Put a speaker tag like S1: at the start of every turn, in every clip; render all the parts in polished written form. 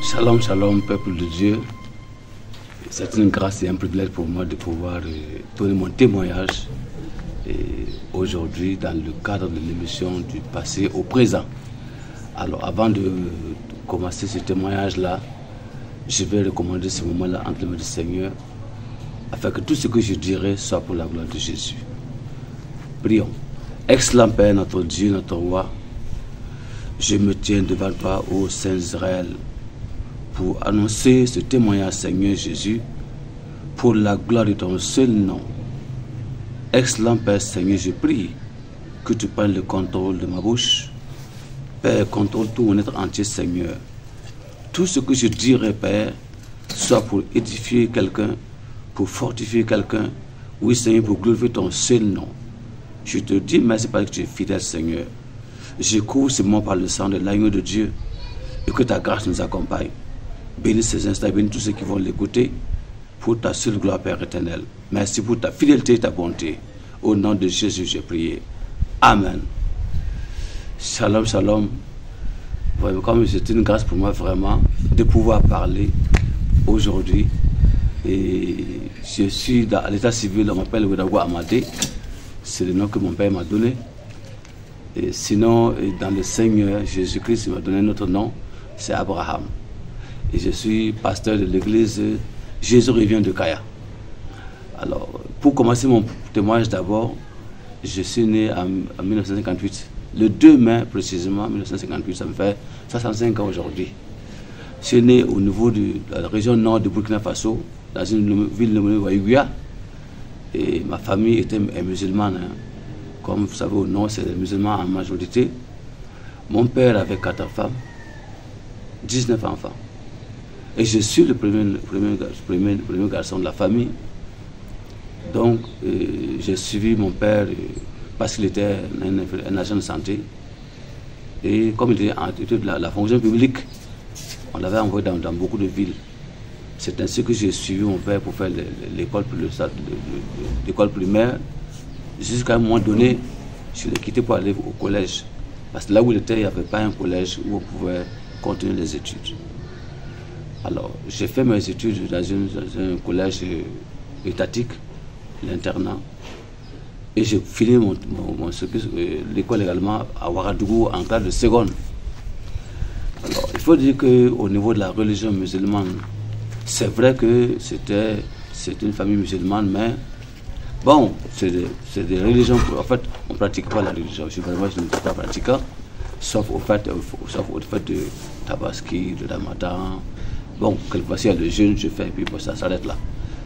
S1: Shalom, shalom, peuple de Dieu. C'est une grâce et un privilège pour moi de pouvoir donner mon témoignage aujourd'hui dans le cadre de l'émission du passé au présent. Alors, avant de commencer ce témoignage-là, je vais recommander ce moment-là entre les mains du Seigneur afin que tout ce que je dirai soit pour la gloire de Jésus. Prions. Excellent Père, notre Dieu, notre roi, je me tiens devant toi, ô Saint Israël, pour annoncer ce témoignage, Seigneur Jésus, pour la gloire de ton seul nom. Excellent Père, Seigneur, je prie que tu prennes le contrôle de ma bouche. Père, contrôle tout mon être entier, Seigneur. Tout ce que je dirai, Père, soit pour édifier quelqu'un, pour fortifier quelqu'un. Oui, Seigneur, pour glorifier ton seul nom. Je te dis merci parce que tu es fidèle, Seigneur. Je couvre ce moment par le sang de l'agneau de Dieu et que ta grâce nous accompagne. Bénis ces instants, bénis tous ceux qui vont l'écouter pour ta seule gloire, Père éternel. Merci pour ta fidélité et ta bonté. Au nom de Jésus, j'ai prié. Amen. Shalom, shalom. Comme c'est une grâce pour moi vraiment de pouvoir parler aujourd'hui. Et je suis à l'état civil, on m'appelle Wedago Amadé. C'est le nom que mon père m'a donné. Et sinon, dans le Seigneur Jésus-Christ, il m'a donné notre nom, c'est Abraham. Et je suis pasteur de l'église Jésus revient de Kaya. Alors, pour commencer mon témoignage d'abord, je suis né en 1958. Le 2 mai précisément, 1958, ça me fait 65 ans aujourd'hui. Je suis né au niveau de la région nord de Burkina Faso, dans une ville nommée Waïguia. Et ma famille était musulmane. Hein. Comme vous savez, au nord, c'est les musulmans en majorité. Mon père avait 4 femmes, 19 enfants. Et je suis le premier garçon de la famille. Donc, j'ai suivi mon père parce qu'il était un agent de santé. Et comme il était en étude de la fonction publique, on l'avait envoyé dans beaucoup de villes. C'est ainsi que j'ai suivi mon père pour faire l'école primaire. Jusqu'à un moment donné, je l'ai quitté pour aller au collège. Parce que là où il était, il n'y avait pas un collège où on pouvait continuer les études. Alors, j'ai fait mes études dans un collège étatique, l'internat. Et j'ai fini l'école également à Ouagadougou en classe de seconde. Alors, il faut dire qu'au niveau de la religion musulmane, c'est vrai que c'est une famille musulmane, mais bon, c'est des religions. En fait, on ne pratique pas la religion. Je ne suis pas pratiquant, sauf au fait de Tabaski, de Ramadan. Bon, quelquefois, s'il y a le jeûne, je fais, et puis bon, ça s'arrête là.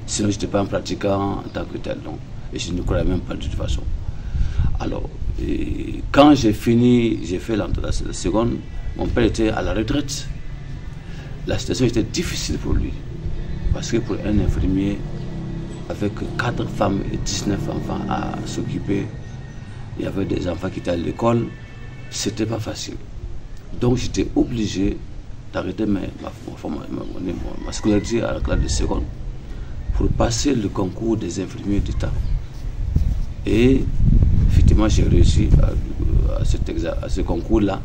S1: Sinon, je n'étais pas un pratiquant en tant que tel, donc, et je ne croyais même pas de toute façon. Alors, quand j'ai fini, j'ai fait la seconde, mon père était à la retraite. La situation était difficile pour lui, parce que pour un infirmier, avec 4 femmes et 19 enfants à s'occuper, il y avait des enfants qui étaient à l'école, c'était pas facile. Donc, j'étais obligé d'arrêter ma scolarité à la classe de seconde pour passer le concours des infirmiers d'État. Et effectivement, j'ai réussi à ce concours-là.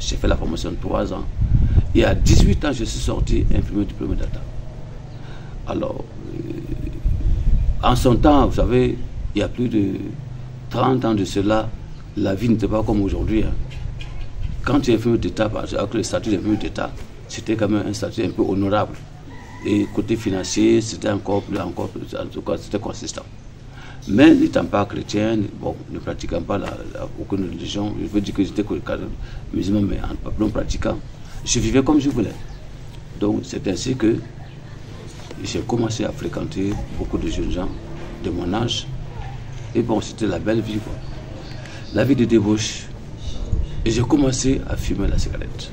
S1: J'ai fait la formation de 3 ans. Et à 18 ans, je suis sorti infirmier diplômé d'État. Alors, en son temps, vous savez, il y a plus de 30 ans de cela, la vie n'était pas comme aujourd'hui. Hein. Quand tu es infirmier d'État, avec le statut d'infirmier d'État, c'était quand même un statut un peu honorable. Et côté financier, c'était encore plus, en tout cas, c'était consistant. Mais n'étant pas chrétien, bon, ne pratiquant pas aucune religion, je veux dire que j'étais musulman, mais non pratiquant, je vivais comme je voulais. Donc c'est ainsi que j'ai commencé à fréquenter beaucoup de jeunes gens de mon âge. Et bon, c'était la belle vie, quoi. La vie de débauche, Et j'ai commencé à fumer la cigarette.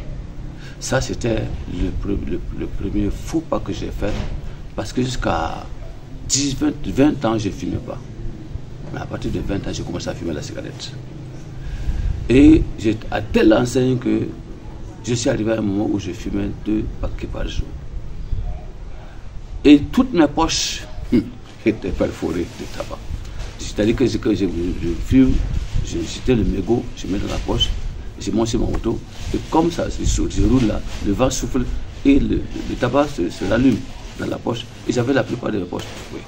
S1: Ça, c'était le premier faux pas que j'ai fait, parce que jusqu'à 20 ans, je ne fumais pas. Mais à partir de 20 ans, j'ai commencé à fumer la cigarette. Et à telle enseigne que je suis arrivé à un moment où je fumais 2 paquets par jour. Et toutes mes poches étaient perforées de tabac. C'est-à-dire que je fume, j'étais le mégot, je mets dans la poche, je monte sur mon auto, et comme ça, je roule là, le vent souffle et le tabac se rallume dans la poche. Et j'avais la plupart de mes poches. Oui.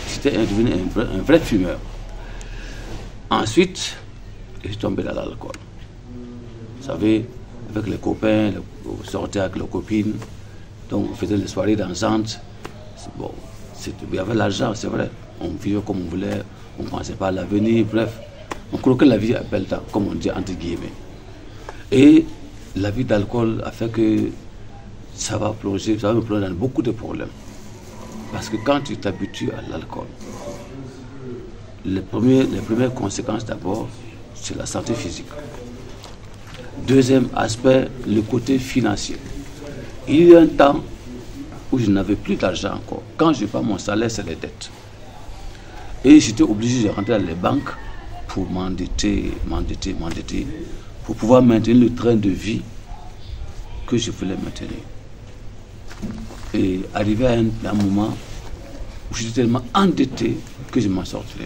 S1: J'étais devenu un vrai fumeur. Ensuite, je suis tombé dans l'alcool. Vous savez, avec les copains, on sortait avec les copines, donc on faisait les soirées dansantes. Bon, il y avait l'argent, c'est vrai. On vivait comme on voulait, on ne pensait pas à l'avenir, bref. On croquait la vie à bel temps, comme on dit entre guillemets. Et la vie d'alcool a fait que ça va me plonger dans beaucoup de problèmes. Parce que quand tu t'habitues à l'alcool, les premières conséquences d'abord, c'est la santé physique. Deuxième aspect, le côté financier. Il y a eu un temps où je n'avais plus d'argent encore. Quand je n'ai pas mon salaire, c'est les dettes. Et j'étais obligé de rentrer dans les banques pour m'endetter, pour pouvoir maintenir le train de vie que je voulais maintenir. Et arrivé à un moment où j'étais tellement endetté que je ne m'en sortais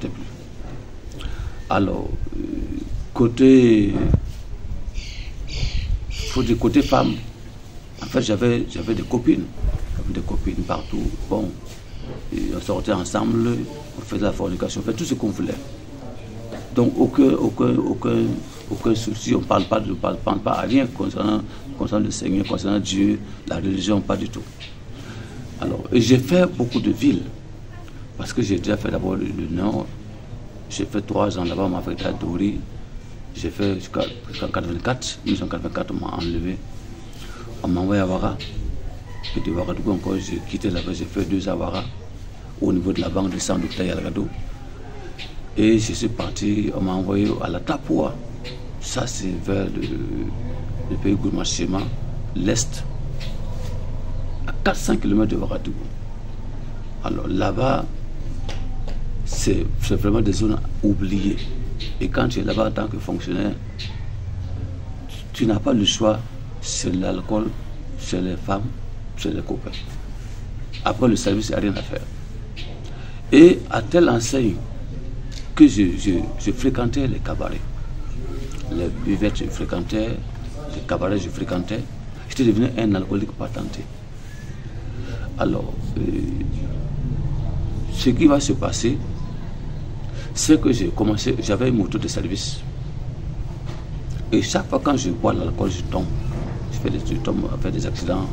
S1: plus. Alors, côté femme, en fait, j'avais des copines partout. Bon, et on sortait ensemble, on faisait la fornication, on faisait tout ce qu'on voulait. Donc aucun souci, on ne parle pas à rien concernant le Seigneur, concernant Dieu, la religion, pas du tout. Alors, et j'ai fait beaucoup de villes, parce que j'ai déjà fait d'abord le Nord, j'ai fait 3 ans là-bas, on m'a affecté à Dori, j'ai fait jusqu'en 1984, on m'a enlevé, on m'a envoyé à Ouara, et de Ouagadougou encore, j'ai quitté là-bas, j'ai fait 2 ans à Ouara, au niveau de la banque de Sandou Taï Algado. Et je suis parti, on m'a envoyé à la Tapoua. Ça, c'est vers le pays Gourmachema, l'Est, à 400 km de Ouagadougou. Alors là-bas, c'est vraiment des zones oubliées. Et quand tu es là-bas en tant que fonctionnaire, tu n'as pas le choix, c'est l'alcool, c'est les femmes, c'est les copains. Après le service, il n'y a rien à faire. Et à telle enseigne que je fréquentais les cabarets. Les buvettes, je fréquentais, les cabarets, je fréquentais. J'étais devenu un alcoolique patenté. Alors, ce qui va se passer, c'est que j'avais une moto de service. Et chaque fois quand je bois l'alcool, je tombe. Je fais des accidents.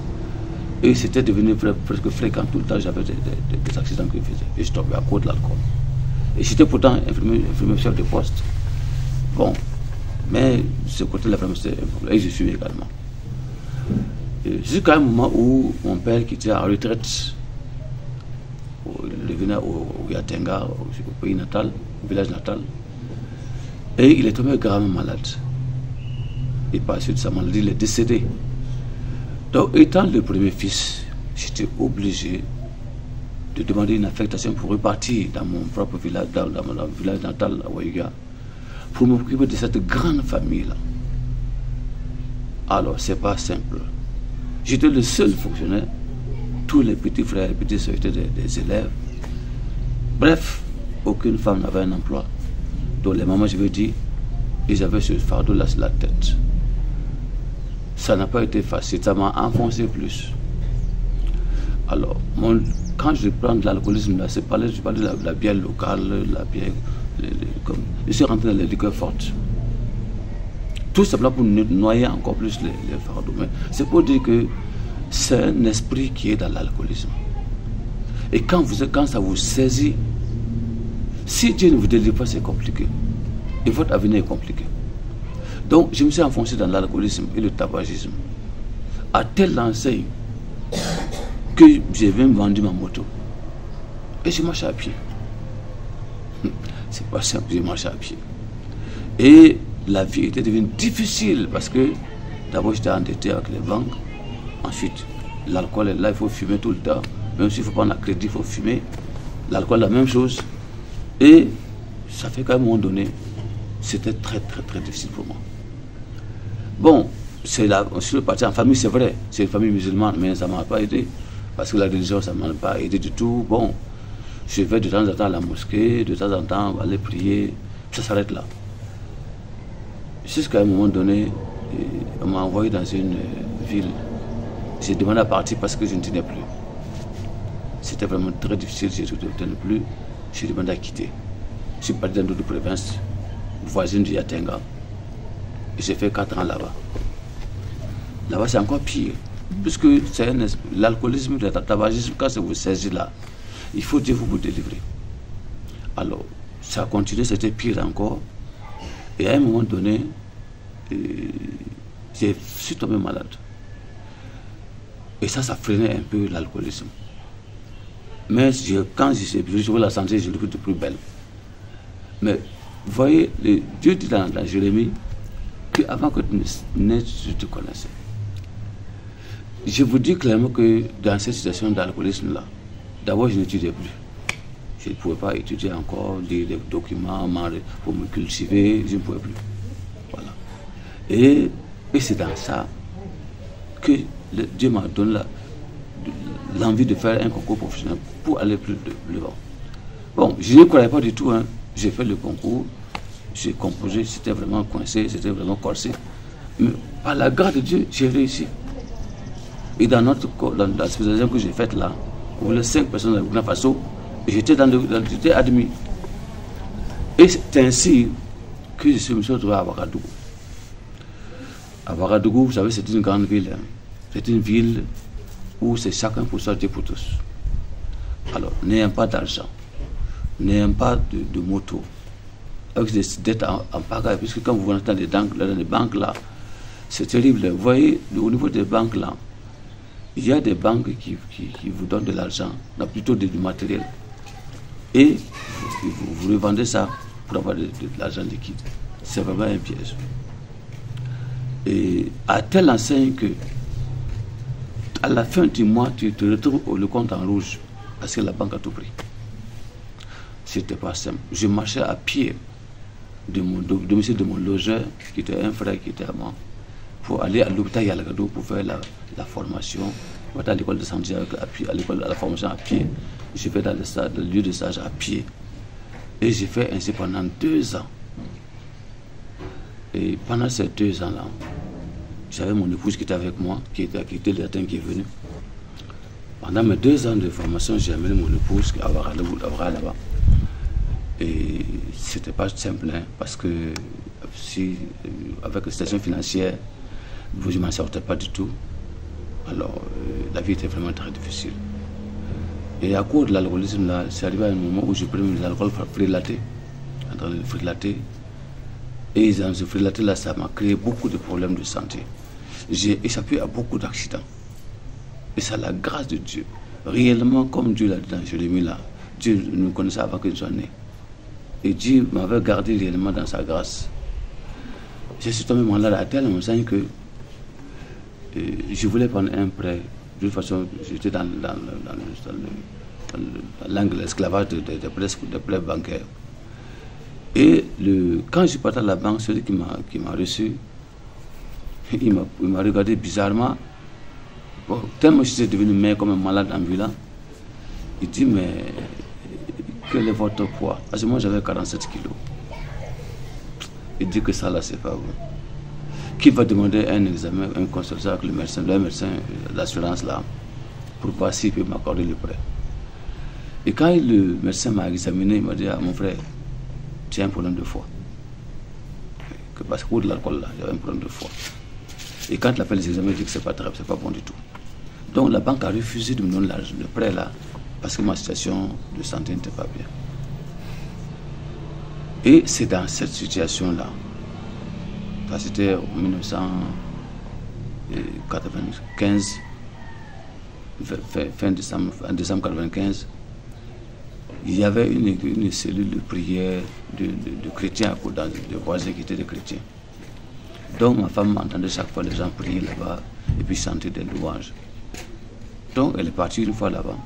S1: Et c'était devenu presque fréquent. Tout le temps, j'avais des accidents que je faisais. Et je tombais à cause de l'alcool. Et j'étais pourtant infirmier chef de poste. Bon, mais ce côté-là, vraiment, c'était un problème. Et je suis également. Jusqu'à un moment où mon père, qui était en retraite, il venait au Yatenga, au pays natal, au village natal, et il est tombé gravement malade. Et par la suite de sa maladie, il est décédé. Donc, étant le premier fils, j'étais obligé de demander une affectation pour repartir dans mon propre village, dans mon village natal à Ouaïga, pour m'occuper de cette grande famille-là. Alors, c'est pas simple. J'étais le seul fonctionnaire. Tous les petits frères et petites sœurs étaient des élèves. Bref, aucune femme n'avait un emploi. Donc, les mamans, je veux dire, ils avaient ce fardeau-là sur la tête. Ça n'a pas été facile, ça m'a enfoncé plus. Alors, quand je prends de l'alcoolisme, je parlais de la bière locale, la bière, je suis rentré dans les liqueurs fortes. Tout simplement pour noyer encore plus les fardeaux. Mais c'est pour dire que c'est un esprit qui est dans l'alcoolisme. Et quand ça vous saisit, si Dieu ne vous délivre pas, c'est compliqué. Et votre avenir est compliqué. Donc, je me suis enfoncé dans l'alcoolisme et le tabagisme. À telle enseigne que j'ai même vendu ma moto. Et je marchais à pied. C'est pas simple, je marchais à pied. Et la vie était devenue difficile parce que d'abord j'étais endetté avec les banques. Ensuite, l'alcool est là, il faut fumer tout le temps. Même s'il faut prendre un crédit, il faut fumer. L'alcool, la même chose. Et ça fait qu'à un moment donné, c'était très difficile pour moi. Bon, c'est là, je suis parti en famille, c'est vrai, c'est une famille musulmane, mais ça ne m'a pas aidé. Parce que la religion, ça ne m'a pas aidé du tout. Bon, je vais de temps en temps à la mosquée, de temps en temps aller prier, ça s'arrête là. Jusqu'à un moment donné, on m'a envoyé dans une ville. J'ai demandé à partir parce que je ne tenais plus. C'était vraiment très difficile, je ne tenais plus. J'ai demandé à quitter. Je suis parti dans d'autres provinces, voisines du Yatenga. J'ai fait 4 ans là-bas. Là-bas, c'est encore pire. Puisque c'est l'alcoolisme, le tabagisme, quand ça vous saisit là, il faut Dieu vous délivrer. Alors, ça a continué, c'était pire encore. Et à un moment donné, je suis tombé malade. Et ça freinait un peu l'alcoolisme. Mais quand je vois la santé, je le trouve de plus belle. Mais vous voyez, Dieu dit dans Jérémie qu'avant que tu naisses, je te connaissais. Je vous dis clairement que dans cette situation d'alcoolisme-là, d'abord je n'étudiais plus. Je ne pouvais pas étudier encore, lire des documents pour me cultiver, je ne pouvais plus. Voilà. Et c'est dans ça que Dieu m'a donné l'envie de faire un concours professionnel pour aller plus loin. Bon, je ne croyais pas du tout, hein. J'ai fait le concours, j'ai composé, c'était vraiment coincé, c'était vraiment corsé. Mais par la grâce de Dieu, j'ai réussi. Et dans la spécialisation que j'ai faite là, pour les 5 personnes de Burkina Faso, j'étais admis. Et c'est ainsi que je me suis retrouvé à Ouagadougou. À Ouagadougou, vous savez, c'est une grande ville. Hein. C'est une ville où c'est chacun pour soi, Dieu pour tous. Alors, n'ayant pas d'argent, n'ayant pas de moto, avec des dettes en pagaille, puisque quand vous rentrez dans les banques là, c'est terrible. Vous voyez, au niveau des banques là, il y a des banques qui vous donnent de l'argent, plutôt du matériel. Et vous revendez ça pour avoir de l'argent liquide. C'est vraiment un piège. Et à telle enseigne que, à la fin du mois, tu te retrouves le compte en rouge, parce que la banque a tout pris. C'était pas simple. Je marchais à pied de mon logeur, qui était un frère qui était à moi, pour aller à l'hôpital Yalagado pour faire la formation. Je vais à l'école de santé à la formation à pied. Je vais dans le lieu de stage à pied. Et j'ai fait ainsi pendant 2 ans. Et pendant ces 2 ans-là, j'avais mon épouse qui était avec moi, qui était le latin qui est venu. Pendant mes 2 ans de formation, j'ai amené mon épouse à Ouagadougou là-bas. Et c'était pas simple, hein, parce que avec la situation financière, je ne m'en sortais pas du tout. Alors, la vie était vraiment très difficile. Et à cause de l'alcoolisme, là, c'est arrivé à un moment où je prenais de l'alcool frelaté, en train de frelater. Et dans ce frelaté-là, ça m'a créé beaucoup de problèmes de santé. J'ai échappé à beaucoup d'accidents. Et c'est la grâce de Dieu. Réellement, comme Dieu l'a dit dans Jérémie, là, Dieu nous connaissait avant que nous soyons nés. Et Dieu m'avait gardé réellement dans sa grâce. Je suis tombé malade à tel enseigne que je voulais prendre un prêt. De toute façon, j'étais dans l'angle de l'esclavage des prêts bancaires. Et quand je suis parti à la banque, celui qui m'a reçu, il m'a regardé bizarrement. Bon, tellement je suis devenu comme un malade ambulant. Il dit, mais quel est votre poids? Parce que moi j'avais 47 kilos. Il dit que ça là, c'est pas bon. Qui va demander un examen, un consultation avec le médecin l'assurance là, pour voir s'il peut m'accorder le prêt. Et quand le médecin m'a examiné, il m'a dit, ah, mon frère, tu as un problème de foie. Parce que pour de l'alcool là, j'avais un problème de foie. Et quand il a fait les examens, il dit que c'est pas très, c'est pas bon du tout. Donc la banque a refusé de me donner le prêt là, parce que ma situation de santé n'était pas bien. Et c'est dans cette situation là, c'était en 1995, fin décembre, en décembre 1995, il y avait une cellule de prière de chrétiens, de voisins qui étaient des chrétiens. Donc ma femme entendait chaque fois les gens prier là-bas et puis chanter des louanges. Donc elle est partie une fois là-bas.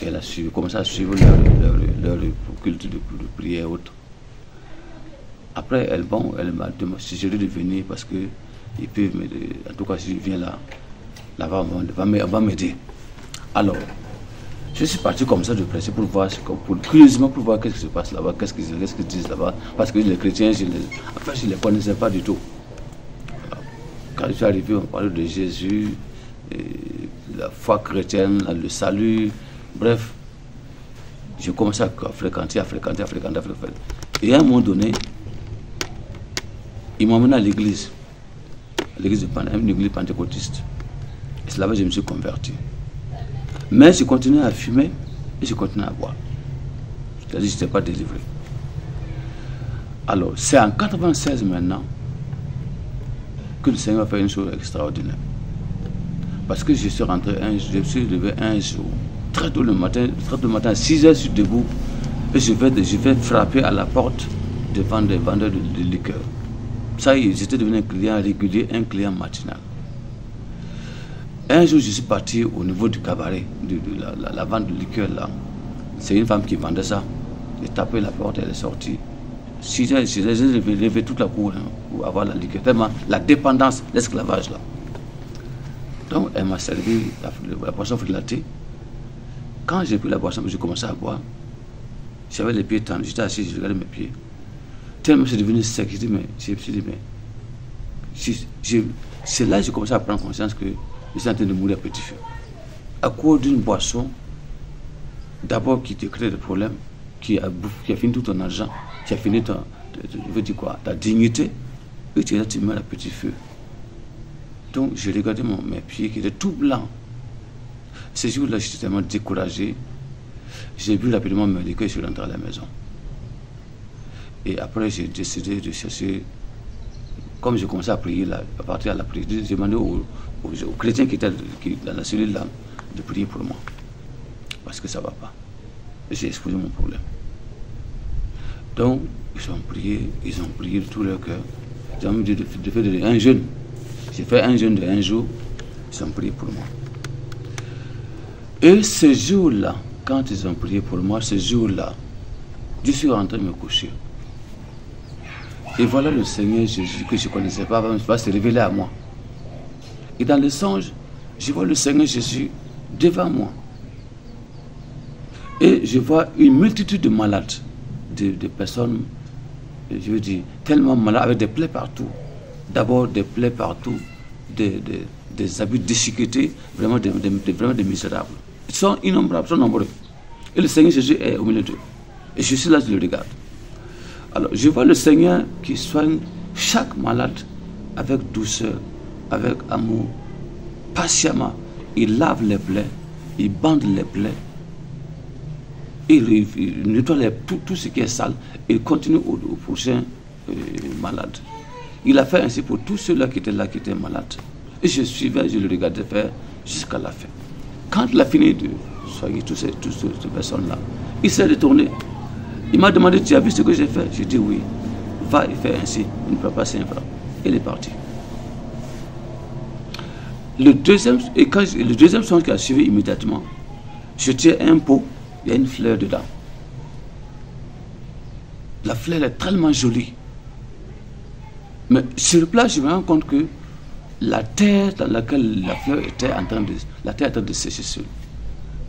S1: Et elle a commencé à suivre leur culte de prière et autres. Après, elle m'a suggéré de venir parce que ils peuvent m'aider. En tout cas, si je viens là-bas, on va m'aider. Alors, je suis parti comme ça de prêcher curieusement pour voir qu'est-ce qui se passe là-bas, qu'est-ce qu'ils disent là-bas. Parce que les chrétiens, je ne les connaissais pas du tout. Alors, quand je suis arrivé, on parlait de Jésus, la foi chrétienne, le salut, bref. J'ai commencé à fréquenter. Et à un moment donné, ils m'ont emmené à l'église une église pentecôtiste. Et c'est là-bas que je me suis converti. Mais je continuais à fumer et je continuais à boire. C'est-à-dire que je n'étais pas délivré. Alors, c'est en 96 maintenant que le Seigneur a fait une chose extraordinaire. Parce que je suis levé un jour, très tôt le matin, à 6 heures, je suis debout et je vais frapper à la porte devant des vendeurs de liqueurs. Ça y est, j'étais devenu un client régulier, un client matinal. Un jour, je suis parti au niveau du cabaret, de la vente de liqueur là. C'est une femme qui vendait ça. J'ai tapé la porte, elle est sortie. 6 heures, j'ai levé toute la cour pour avoir la liqueur. Tellement la dépendance, l'esclavage là. Donc, elle m'a servi la boisson fruitée. Quand j'ai pris la boisson, j'ai commencé à boire. J'avais les pieds tendus, j'étais assis, je regardais mes pieds. Tellement c'est devenu sec, je me suis dit, mais c'est là que j'ai commencé à prendre conscience que je suis en train de mourir à petit feu. À cause d'une boisson, d'abord qui te crée des problèmes, qui a fini tout ton argent, qui a fini ta dignité, et tu meurs à petit feu. Donc j'ai regardé mes pieds qui étaient tout blancs. Ces jours-là, j'étais tellement découragé. J'ai bu rapidement mes liqueurs et je suis rentré à la maison. Et après, j'ai décidé de chercher, comme j'ai commencé à prier, à partir de la prière, j'ai demandé aux chrétiens qui étaient dans la cellule là, de prier pour moi. Parce que ça ne va pas. J'ai exposé mon problème. Donc, ils ont prié de tout leur cœur. Ils m'ont dit de faire un jeûne. J'ai fait un jeûne de 1 jour, ils ont prié pour moi. Et ce jour-là, quand ils ont prié pour moi, ce jour-là, je suis rentré me coucher. Et voilà le Seigneur Jésus que je ne connaissais pas, va se révéler à moi. Et dans le songe, je vois le Seigneur Jésus devant moi. Et je vois une multitude de malades, de personnes, je veux dire, tellement malades, avec des plaies partout. D'abord des plaies partout, des abus de sécurité, vraiment des misérables. Ils sont innombrables, ils sont nombreux. Et le Seigneur Jésus est au milieu d'eux. Et je suis là, je le regarde. Alors, je vois le Seigneur qui soigne chaque malade avec douceur, avec amour, patiemment. Il lave les plaies, il bande les plaies, il nettoie tout ce qui est sale, et il continue au prochain malade. Il a fait ainsi pour tous ceux-là qui étaient malades. Et je suivais, je le regardais faire jusqu'à la fin. Quand il a fini de soigner toutes ces personnes-là, il s'est retourné. Il m'a demandé, tu as vu ce que j'ai fait? J'ai dit oui. Va et fais ainsi. Il ne peut pas 5 francs. Il est parti. Le deuxième songe qui a suivi immédiatement, je tiens un pot, il y a une fleur dedans. La fleur est tellement jolie. Mais sur place, je me rends compte que la terre dans laquelle la fleur était en train de sécher seule.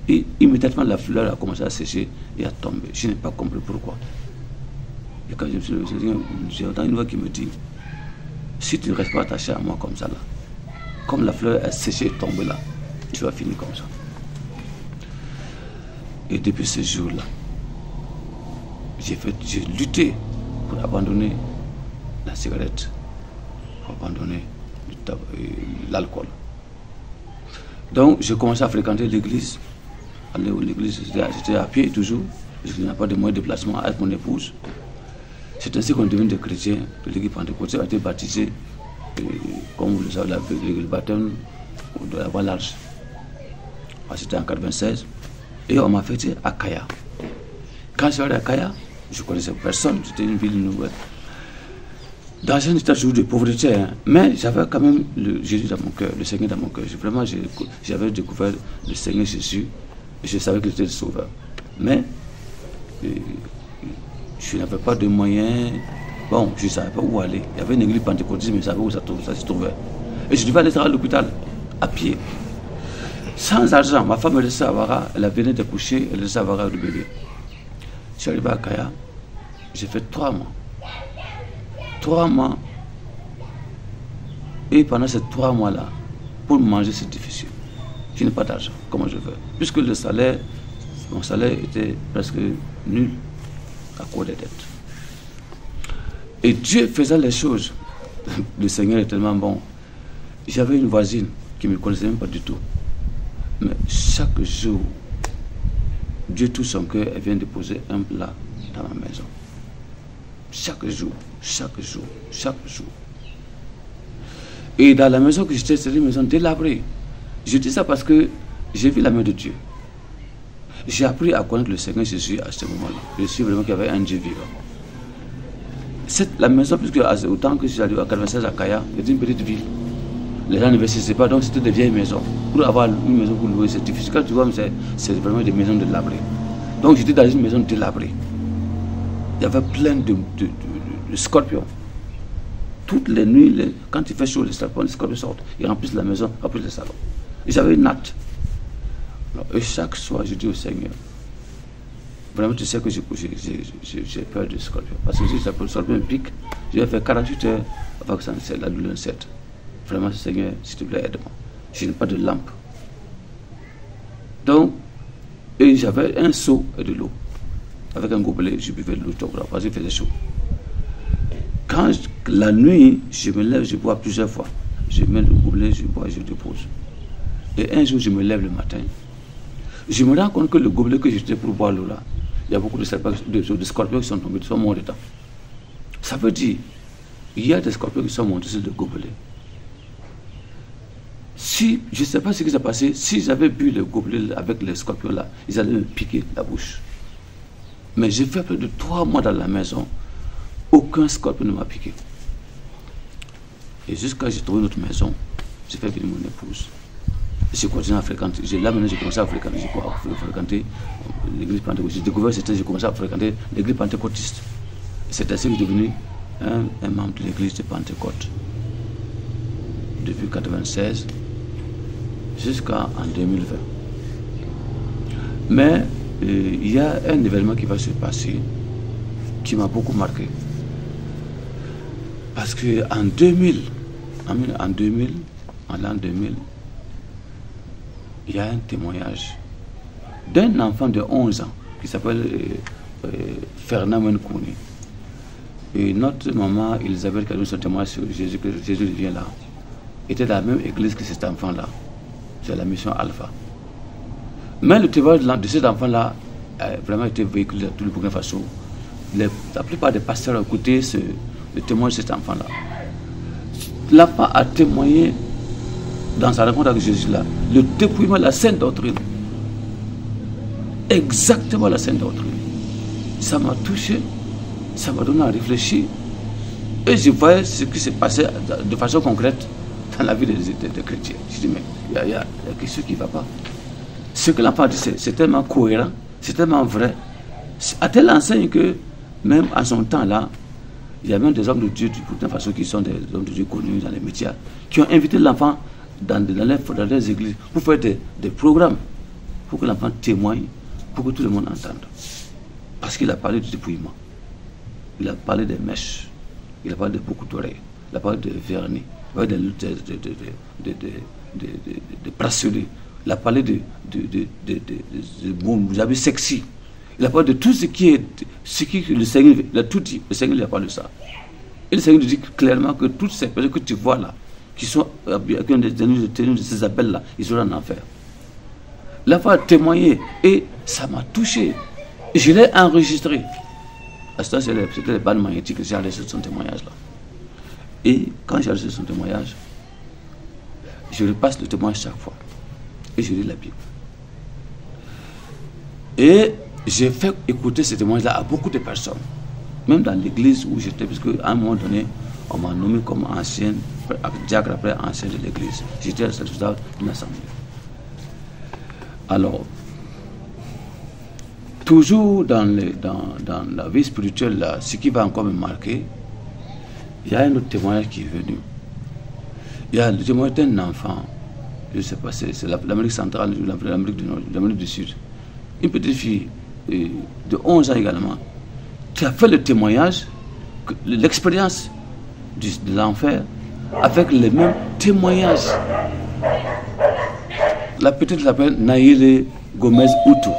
S1: Et immédiatement, la fleur a commencé à sécher et à tomber. Je n'ai pas compris pourquoi. Et quand je me suis levé, j'ai entendu une voix qui me dit, si tu ne restes pas attaché à moi comme ça, là, comme la fleur a séché et tombé là, tu vas finir comme ça. Et depuis ce jour-là, j'ai lutté pour abandonner la cigarette, pour abandonner l'alcool. Donc, j'ai commencé à fréquenter l'église. Aller à l'église, j'étais à pied toujours, parce qu'il n'y a pas de moyen de déplacement avec mon épouse. C'est ainsi qu'on est devenu des chrétiens de l'église pentecôtiste, a été baptisé, comme vous le savez, le baptême de la voie large. C'était en 1996. Et on m'a fêté à Kaya. Quand je suis allé à Kaya, je ne connaissais personne, c'était une ville nouvelle. dans un état de pauvreté, hein, mais j'avais quand même le Jésus dans mon cœur, le Seigneur dans mon cœur. Vraiment, j'avais découvert le Seigneur Jésus et je savais qu'il était le Sauveur. Mais je n'avais pas de moyens. Bon, je ne savais pas où aller. Il y avait une église pentecôtiste, mais je savais où ça se trouvait. Et je devais aller à l'hôpital, à pied. Sans argent. Ma femme, elle laissait à Ouara, elle venait d'accoucher, elle laissait à Ouara le bébé. Je suis arrivé à Kaya, j'ai fait 3 mois. 3 mois. Et pendant ces 3 mois-là, pour manger, c'est difficile. Je n'ai pas d'argent, comment je veux. Puisque le salaire, mon salaire était presque nul à cause des dettes. Et Dieu faisait les choses. Le Seigneur est tellement bon. J'avais une voisine qui ne me connaissait même pas du tout. Mais chaque jour, Dieu tout son cœur, elle vient déposer un plat dans ma maison. Chaque jour, chaque jour, chaque jour. Et dans la maison que j'étais, c'était une maison délabrée. Je dis ça parce que j'ai vu la main de Dieu. J'ai appris à connaître le Seigneur Jésus à ce moment-là. Je suis vraiment qu'il y avait un Dieu vivant. La maison, puisque autant que j'allais à 96 à Kaya, c'était une petite ville. Les gens n'investissaient pas, donc c'était des vieilles maisons. Pour avoir une maison pour louer, c'est difficile. Quand tu vois, c'est vraiment des maisons délabrées. Donc j'étais dans une maison délabrée. Il y avait plein de scorpions. Toutes les nuits, quand il fait chaud, les scorpions sortent. Ils remplissent la maison, remplissent le salon. Et j'avais une natte. Et chaque soir, je dis au Seigneur, vraiment, tu sais que j'ai peur des scorpions. Parce que si le scorpion pique, je vais faire 48 heures avant que la douleur cède. Vraiment, Seigneur, s'il te plaît, aide-moi. Je n'ai pas de lampe. Donc, et j'avais un seau et de l'eau. Avec un gobelet, je buvais de l'eau parce qu'il faisait chaud. Quand la nuit, je me lève, je bois plusieurs fois. Je mets le gobelet, je bois, je dépose. Et un jour, je me lève le matin. Je me rends compte que le gobelet que j'étais pour boire l'eau là, il y a beaucoup de scorpions qui sont tombés, qui sont morts dedans. Ça veut dire, il y a des scorpions qui sont montés sur le gobelet. Si, je ne sais pas ce qui s'est passé, si j'avais bu le gobelet avec les scorpions là, ils allaient me piquer la bouche. Mais j'ai fait plus de 3 mois dans la maison, aucun scorpion ne m'a piqué. Et jusqu'à j'ai trouvé notre maison, j'ai fait venir mon épouse. J'ai continué à fréquenter. Là maintenant, j'ai commencé à fréquenter l'église pentecôtiste. J'ai découvert c'était, j'ai commencé à fréquenter l'église pentecôtiste. C'est ainsi que je suis devenu un membre de l'église de Pentecôte. Depuis 1996 jusqu'en 2020. Mais il y a un événement qui va se passer qui m'a beaucoup marqué. Parce qu'en 2000, en l'an 2000, il y a un témoignage d'un enfant de 11 ans qui s'appelle Fernand Menkouni. Et notre maman Elisabeth qui a donné son témoignage sur Jésus, que Jésus vient là, était dans la même église que cet enfant-là. C'est la mission Alpha. Mais le témoignage de cet enfant-là a vraiment été véhiculé dans tout le Burkina Faso. La plupart des pasteurs ont écouté le témoignage de cet enfant-là. L'enfant a témoigné dans sa rencontre avec Jésus-là, le dépouillement de la sainte doctrine. Exactement la sainte doctrine. Ça m'a touché, ça m'a donné à réfléchir. Et je voyais ce qui s'est passé de façon concrète dans la vie des chrétiens. Je dis, mais il y a quelque chose qui ne va pas. Ce que l'enfant dit, c'est tellement cohérent, c'est tellement vrai. À telle enseigne que, même à son temps-là, il y a même des hommes de Dieu du Burkina Faso qui sont des hommes de Dieu connus dans les médias, qui ont invité l'enfant dans les églises pour faire des programmes, pour que l'enfant témoigne, pour que tout le monde entende. Parce qu'il a parlé du dépouillement. Il a parlé des mèches, il a parlé de beaucoup d'oreilles, il a parlé de vernis, il a parlé de bracelets, il a parlé de vous avez sexy. Il a parlé de tout ce qui le Seigneur, il a tout dit. Le Seigneur lui a parlé de ça. Et le Seigneur lui dit clairement que toutes ces personnes que tu vois là, qui sont avec des tenues de ces appels là, ils seront en enfer. L'enfant a témoigné et ça m'a touché. Je l'ai enregistré. À ce temps, c'était les bandes magnétiques que j'ai enregistré son témoignage là. Et quand j'ai enregistré son témoignage, je repasse le témoignage chaque fois. Et je lis la Bible. Et j'ai fait écouter ce témoignage-là à beaucoup de personnes. Même dans l'église où j'étais, parce qu'à un moment donné, on m'a nommé comme ancien, diacre après ancien de l'église. J'étais responsable d'une assemblée. Alors, toujours dans la vie spirituelle, là, ce qui va encore me marquer, il y a un autre témoignage qui est venu. Il y a le témoignage d'un enfant, je ne sais pas, c'est l'Amérique centrale, l'Amérique du Nord, l'Amérique du Sud. Une petite fille de 11 ans également, qui a fait le témoignage, l'expérience de l'enfer, avec les mêmes témoignages. La petite s'appelle Naïle Gomez Outou.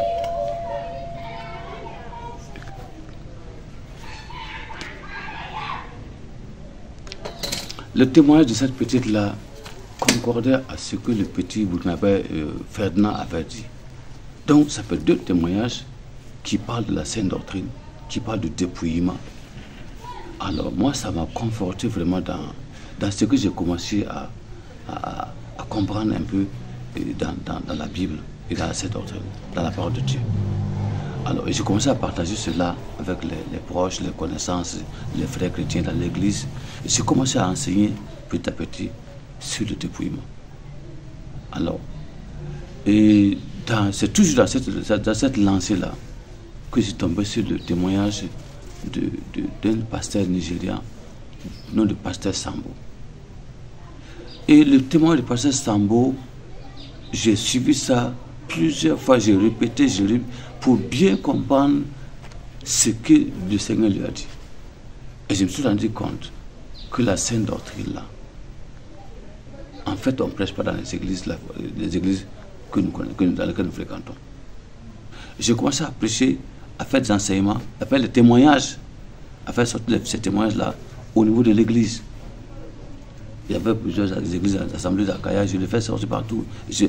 S1: Le témoignage de cette petite-là concordait à ce que le petit Burkinabé Ferdinand avait dit. Donc, ça fait deux témoignages qui parlent de la sainte doctrine, qui parlent du dépouillement. Alors, moi, ça m'a conforté vraiment dans ce que j'ai commencé à comprendre un peu dans la Bible et dans cette doctrine, dans la parole de Dieu. Alors, j'ai commencé à partager cela avec les proches, les connaissances, les frères chrétiens dans l'église. Et j'ai commencé à enseigner petit à petit sur le dépouillement. Alors, c'est toujours dans cette lancée-là que j'ai tombé sur le témoignage d'un pasteur nigérian, nom de pasteur Sambo. Et le témoignage du pasteur Sambo, j'ai suivi ça plusieurs fois, j'ai répété, pour bien comprendre ce que le Seigneur lui a dit. Et je me suis rendu compte que la sainte doctrine là, en fait, on ne prêche pas dans les églises que nous connaissons, dans lesquelles nous fréquentons. J'ai commencé à prêcher, à faire des enseignements, à faire des témoignages, à faire sortir ces témoignages-là au niveau de l'église. Il y avait plusieurs églises, des assemblées d'Akaya, je les fais sortir partout.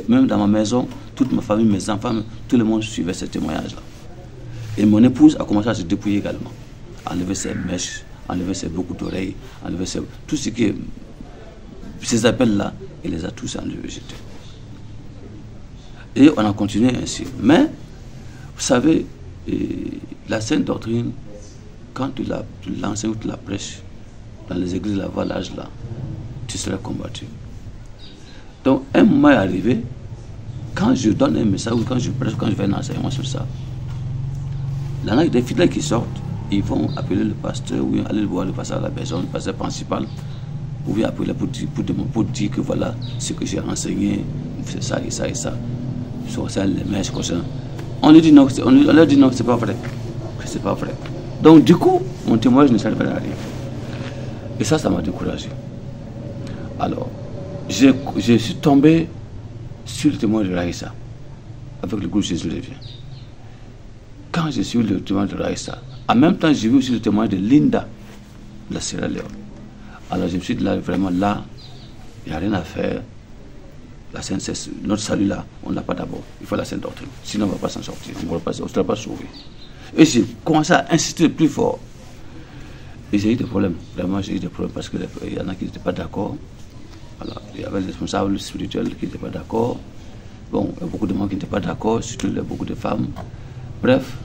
S1: Même dans ma maison, toute ma famille, mes enfants, tout le monde suivait ces témoignages-là. Et mon épouse a commencé à se dépouiller également. Enlever ses mèches, enlever ses boucles d'oreilles, enlever tout ce qui est... Ces appels-là, elle les a tous enlevés, jetés. Et on a continué ainsi. Mais, vous savez, la sainte doctrine, quand tu l'enseignes ou tu la prêches, dans les églises, la valage là, tu seras combattu. Donc, un moment est arrivé, quand je donne un message ou quand je prêche, quand je fais un enseignement sur ça, là, il y a des fidèles qui sortent, ils vont appeler le pasteur ou aller voir le pasteur à la maison, le pasteur principal, ou bien appeler pour dire que voilà ce que j'ai enseigné, c'est ça et ça et ça. Sur ça, les mèches, on lui dit non, on leur dit non, c'est pas vrai. C'est pas vrai. Donc, du coup, mon témoignage ne servait à rien. Et ça m'a découragé. Alors, je suis tombé sur le témoignage de Raïssa, avec le groupe Jésus revient. Quand j'ai suivi le témoignage de Raïssa, en même temps, j'ai vu aussi le témoignage de Linda, de la Sierra Leone. Alors, je me suis dit, là, vraiment, là, il n'y a rien à faire. La sainte, notre salut, là, on ne l'a pas d'abord. Il faut la sainte doctrine. Sinon, on ne va pas s'en sortir. On ne sera pas sauvé. Et j'ai commencé à insister le plus fort. Et j'ai eu des problèmes. Vraiment, j'ai eu des problèmes parce qu'il y en a qui n'étaient pas d'accord. Voilà. Il y avait des responsables spirituels qui n'étaient pas d'accord. Bon, il y a beaucoup de gens qui n'étaient pas d'accord, surtout beaucoup de femmes. Bref,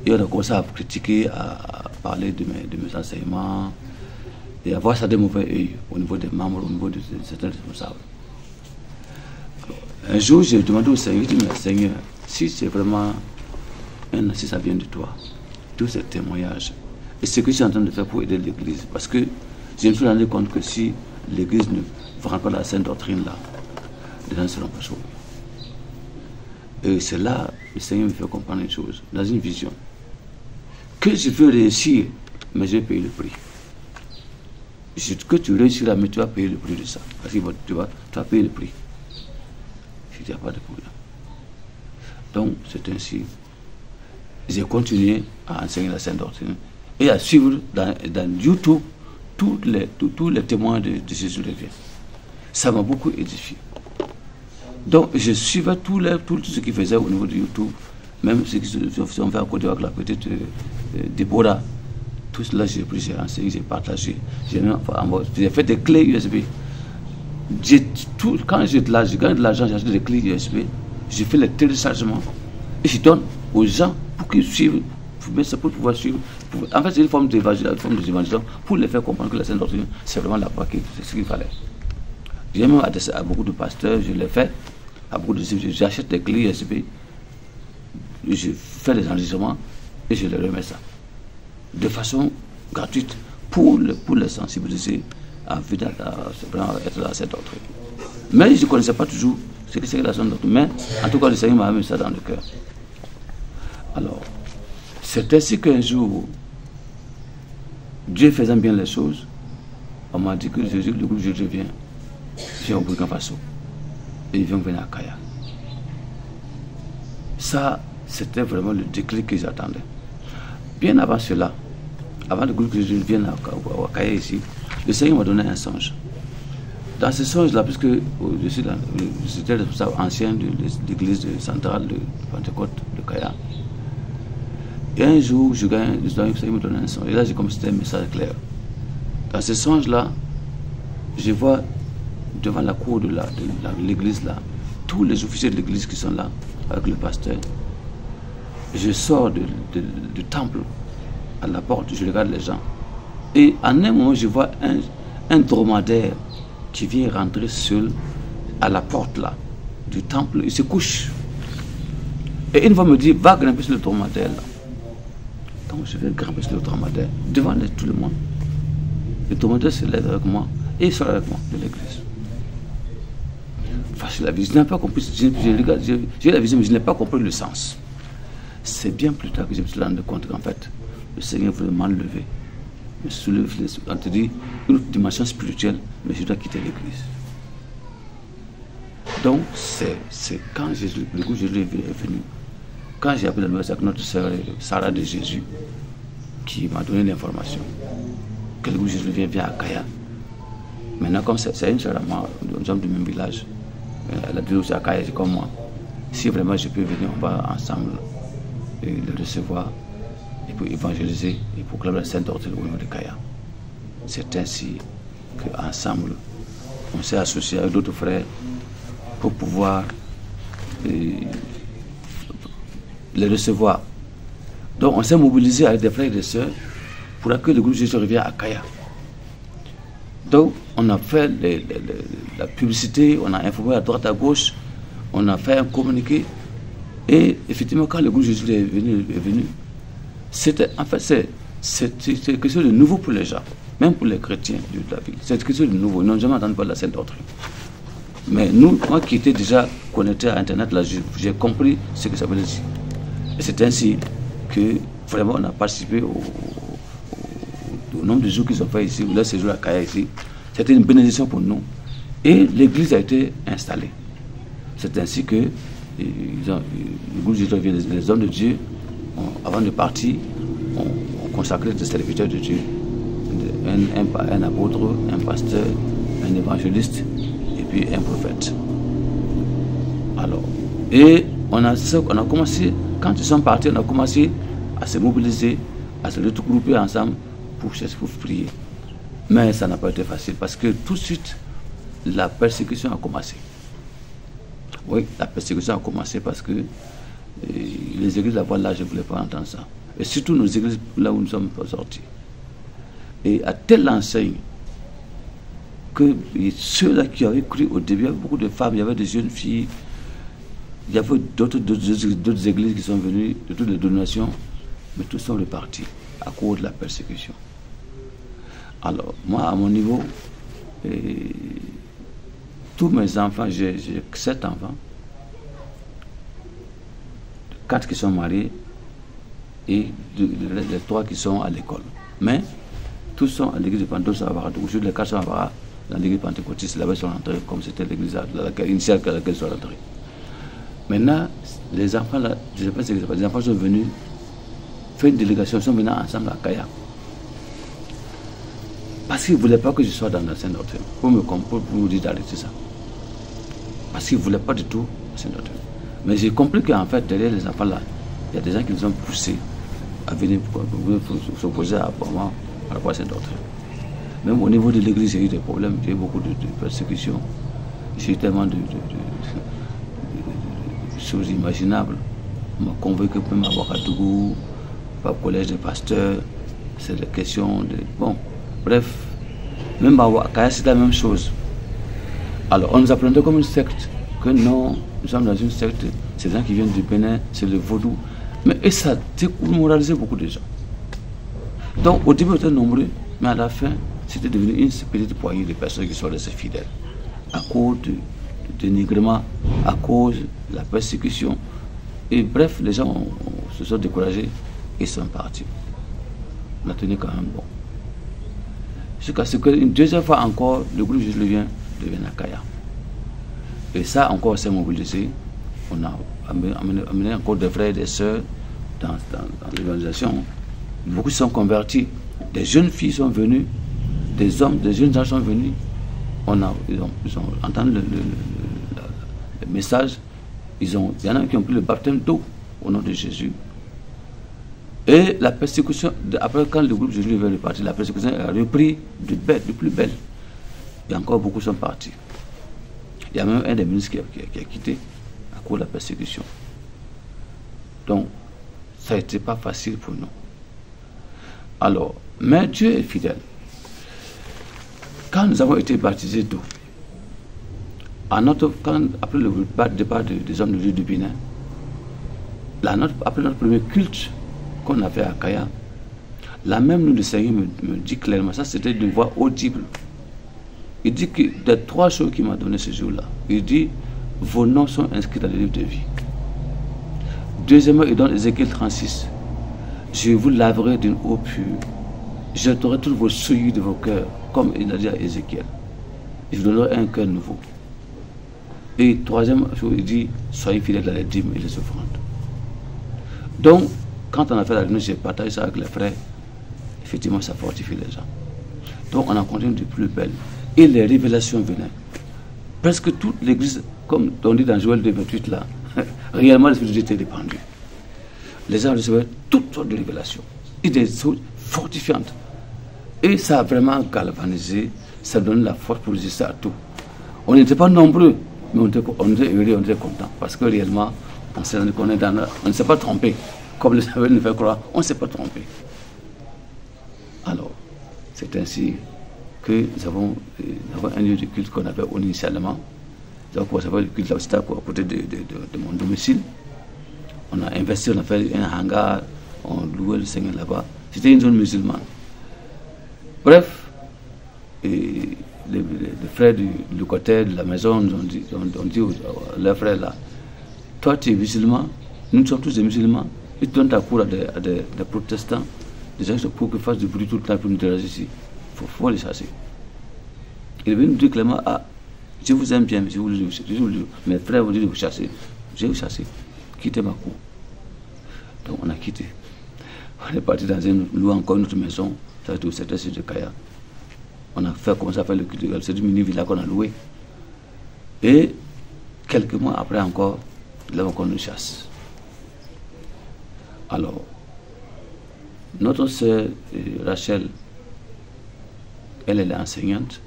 S1: et on a commencé à critiquer, à parler de mes enseignements et à voir ça de mauvais œil au niveau des membres, au niveau de certains responsables. Alors, un jour, j'ai demandé au Seigneur, je dis, mais Seigneur, si c'est vraiment si ça vient de toi, tous ces témoignages, et ce que je suis en train de faire pour aider l'Église, parce que je me suis rendu compte que si l'Église ne fera pas la sainte doctrine là, les gens ne seront pas sauvés. Et c'est là le Seigneur me fait comprendre une chose, dans une vision, que je veux réussir, mais je vais payer le prix. Que tu réussiras, mais tu vas payer le prix de ça. Parce que tu vas payer le prix. Si tu n'as pas de problème. Donc, c'est ainsi. J'ai continué à enseigner la sainte doctrine et à suivre dans YouTube tous les témoins de Jésus revient. Ça m'a beaucoup édifié. Donc, je suivais tout ce qu'ils faisaient au niveau de YouTube, même ce qu'ils ont fait à côté avec la petite Déborah. Tout cela, j'ai pris, j'ai renseigné, j'ai partagé. J'ai fait des clés USB. Quand j'ai de l'argent, j'ai acheté des clés USB. J'ai fait les téléchargements. Et je donne aux gens pour qu'ils suivent, pour pouvoir suivre En fait, c'est une forme d'évangélisation pour les faire comprendre que la Sainte Doctrine, c'est vraiment la foi, c'est ce qu'il fallait. J'ai même adressé à beaucoup de pasteurs, je l'ai fait, à beaucoup de disciples, j'achète des clés USB, je fais des enregistrements et je leur remets ça. De façon gratuite pour les sensibiliser à être dans la Sainte Doctrine. Mais je ne connaissais pas toujours ce que c'est que la Sainte Doctrine. Mais en tout cas, le Seigneur m'a mis ça dans le cœur. Alors, c'est ainsi qu'un jour, Dieu faisant bien les choses, on m'a dit que Jésus, le groupe Jésus vient au Burkina Faso. Et ils vont venir à Kaya. Ça, c'était vraiment le déclic que j'attendais. Bien avant cela, avant que le groupe Jésus vienne à Kaya ici, le Seigneur m'a donné un songe. Dans ce songe-là, puisque j'étais le responsable ancien de l'église centrale de Pentecôte de Kaya, et un jour, le Seigneur me donnait un songe. Et là, j'ai comme c'était un message clair. Dans ce songe-là, je vois devant la cour de l'église là, tous les officiers de l'église qui sont là, avec le pasteur. Je sors du temple à la porte, je regarde les gens. Et en un moment, je vois un dromadaire qui vient rentrer seul à la porte là, du temple, il se couche. Et une fois me dit, va grimper sur le dromadaire là. Donc je vais grimper sur le dromadaire, devant tout le monde. Le dromadaire se lève avec moi et il sort avec moi de l'église. Facile la vision, je n'ai pas compris, j'ai la vision, mais je n'ai pas compris le sens. C'est bien plus tard que je me suis rendu compte qu'en fait, le Seigneur voulait m'enlever, me soulever, on te dit, une autre dimension spirituelle, mais je dois quitter l'église. Donc, c'est quand le groupe Jésus est venu, quand j'ai appelé la nouvelle avec notre sœur Sarah de Jésus, qui m'a donné l'information que le groupe Jésus vient à Kaya. Maintenant, comme c'est une sœur à moi, nous sommes du même village, elle a dit aussi à Kaya, c'est comme moi. Si vraiment je peux venir, on va ensemble et le recevoir, et pour évangéliser et proclamer la Sainte Doctrine au niveau de Kaya. C'est ainsi qu'ensemble, on s'est associé avec d'autres frères pour pouvoir les recevoir. Donc on s'est mobilisé avec des frères et des sœurs pour que le groupe Jésus revienne à Kaya. Donc on a fait la publicité, on a informé à droite à gauche, on a fait un communiqué. Et effectivement, quand le groupe Jésus est venu, c'était en fait c'est quelque chose de nouveau pour les gens, même pour les chrétiens de la ville. C'est quelque chose de nouveau. Ils n'ont jamais entendu parler de la Sainte Doctrine. Mais nous, moi qui étais déjà connecté à Internet, là, j'ai compris ce que ça veut dire. Et c'est ainsi que vraiment on a participé au nombre de jours qu'ils ont fait ici, ou leur séjour à Kaya ici. C'était une bénédiction pour nous. Et l'église a été installée. C'est ainsi que le groupe Jésus, les hommes de Dieu, avant de partir, ont consacré des serviteurs de Dieu. Un apôtre, un pasteur, un évangéliste et puis un prophète. Alors, et on a commencé, quand ils sont partis, on a commencé à se mobiliser, à se regrouper ensemble pour prier. Mais ça n'a pas été facile parce que tout de suite, la persécution a commencé. Oui, la persécution a commencé parce que les églises là-bas, là, je ne voulais pas entendre ça. Et surtout nos églises là où nous sommes sortis. Et à telle enseigne que ceux-là qui avaient cru au début, il y avait beaucoup de femmes, il y avait des jeunes filles, il y avait d'autres églises qui sont venues, de toutes les donations, mais tous sont repartis à cause de la persécution. Alors, moi, à mon niveau, tous mes enfants, j'ai 7 enfants, 4 qui sont mariés et les 3 qui sont à l'école. Mais tous sont à l'église de Pentecôte, aujourd'hui les 4 sont dans l'église pentecôtiste, là-bas ils sont rentrés, comme c'était l'église initiale à laquelle ils sont rentrés. Maintenant, les enfants là, je ne sais pas ce qui se passe, les enfants sont venus faire une délégation, ils sont venus ensemble à Kaya. Parce qu'ils ne voulaient pas que je sois dans la Sainte Doctrine, pour me dire d'arrêter ça. Parce qu'ils ne voulaient pas du tout la Sainte Doctrine. Mais j'ai compris qu'en fait, derrière les enfants là, il y a des gens qui nous ont poussés à venir s'opposer à moi par rapport à cette doctrine. Même au niveau de l'église, j'ai eu des problèmes, j'ai eu beaucoup de persécutions, j'ai eu tellement de choses imaginables. On m'a convaincu même à Ouagadougou, par le collège des pasteurs, c'est la question de... Bon, bref, même à Kaya, c'est la même chose. Alors, on nous apprenait comme une secte, que non, nous sommes dans une secte, c'est des gens qui viennent du Bénin, c'est le vaudou. Et ça démoralisait beaucoup de gens. Donc, au début, on était nombreux, mais à la fin, c'était devenu une petite poignée de personnes qui sont restées fidèles. À cause du dénigrement, à cause de la persécution. Et bref, les gens se sont découragés et sont partis. On a tenu quand même bon. Jusqu'à ce qu'une deuxième fois encore, le groupe Jésus devient à Kaya. Et ça encore s'est mobilisé. On a amené encore des frères et des sœurs dans l'organisation. Beaucoup se sont convertis. Des jeunes filles sont venues, des hommes, des jeunes gens sont venus. Ils ont entendu le message. Il y en a qui ont pris le baptême d'eau au nom de Jésus. Et la persécution, après quand le groupe Jésus est reparti, la persécution a repris de plus belle. Et encore beaucoup sont partis. Il y a même un des ministres qui a quitté à cause de la persécution. Donc, ça n'était pas facile pour nous. Alors, mais Dieu est fidèle. Quand nous avons été baptisés d'eau, après le départ des hommes de Dieu du Bénin, après notre premier culte qu'on a fait à Kaya, là même nous, le Seigneur me dit clairement, ça c'était une voix audible. Il dit que des 3 choses qu'il m'a donné ce jour-là, il dit, vos noms sont inscrits dans le livre de vie. Deuxièmement, il donne Ézéchiel 36. Je vous laverai d'une eau pure. J'ôterai toutes vos souillures de vos cœurs, comme il a dit à Ézéchiel. Je vous donnerai un cœur nouveau. Et troisième chose, il dit, soyez fidèles dans les dîmes et les offrandes. Donc, quand on a fait la réunion, j'ai partagé ça avec les frères. Effectivement, ça fortifie les gens. Donc, on a continué de plus belle. Et les révélations venaient. Presque toute l'église, comme on dit dans Joël 2,28 là, réellement l'Esprit de Dieu était répandu. Les gens recevaient toutes sortes de révélations. Et des choses fortifiantes. Et ça a vraiment galvanisé, ça donne la force pour résister à tout. On n'était pas nombreux, mais on était heureux, on était contents. Parce que réellement, on ne s'est pas trompé. Comme le Seigneur nous fait croire, on ne s'est pas trompé. Alors, c'est ainsi que nous avons un lieu de culte qu'on avait initialement. Nous avons commencé à faire le culte là, c'était à côté de mon domicile. On a investi, on a fait un hangar, on louait le Seigneur là-bas. C'était une zone musulmane. Bref, et les frères du locataire de la maison ont dit à leurs frères là, toi tu es musulman, nous sommes tous des musulmans, et tu donnes ta cour à des protestants, des gens qui fassent du bruit tout le temps pour nous déranger ici. Il faut les chasser. Il est venu nous dire clairement, ah, je vous aime bien, mes frères vous disent de vous chasser. Je vais vous chasser. Quittez ma cour. Donc on a quitté. On est parti dans louer encore une autre maison, ça a été au CTC de Kaya. On a commencé à faire le culte, c'est du mini-villa qu'on a loué. Et quelques mois après encore, là encore nous chasse. Alors, notre sœur Rachel, elle est enseignante.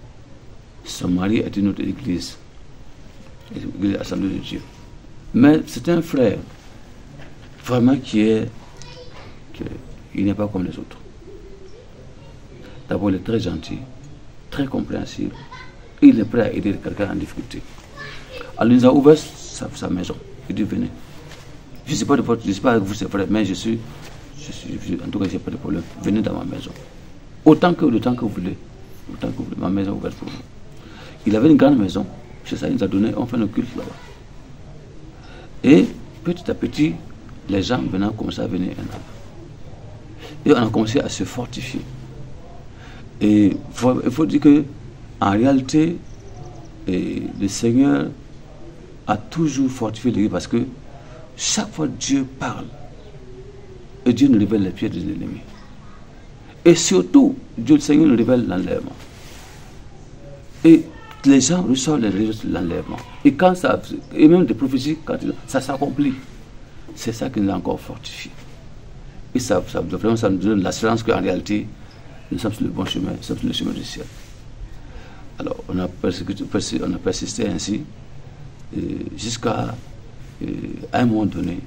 S1: Son mari est une autre église, l'église Assemblée de Dieu. Mais c'est un frère, vraiment il n'est pas comme les autres. D'abord, il est très gentil, très compréhensible. Il est prêt à aider quelqu'un en difficulté. Alors, il nous a ouvert sa maison. Il dit, venez. Je ne sais pas avec vous, c'est vrai, mais en tout cas, je n'ai pas de problème. Venez dans ma maison. Le temps que vous voulez. Ma maison est ouverte pour vous. Il avait une grande maison. C'est ça, il nous a donné, on fait nos cultes là-bas. Et petit à petit, les gens maintenant commencé à venir là-bas. Et on a commencé à se fortifier. Et il faut dire que, en réalité, le Seigneur a toujours fortifié l'église parce que chaque fois Dieu parle, et Dieu nous révèle les pieds de l'ennemi. Et surtout, Dieu, le Seigneur nous révèle l'enlèvement. Et les gens reçoivent les résultats de l'enlèvement. Et quand ça, et même des prophéties, quand ça s'accomplit, c'est ça qui nous a encore fortifié. Et ça nous donne l'assurance qu'en réalité, nous sommes sur le bon chemin, nous sommes sur le chemin du ciel. Alors, on a persisté ainsi jusqu'à un moment donné,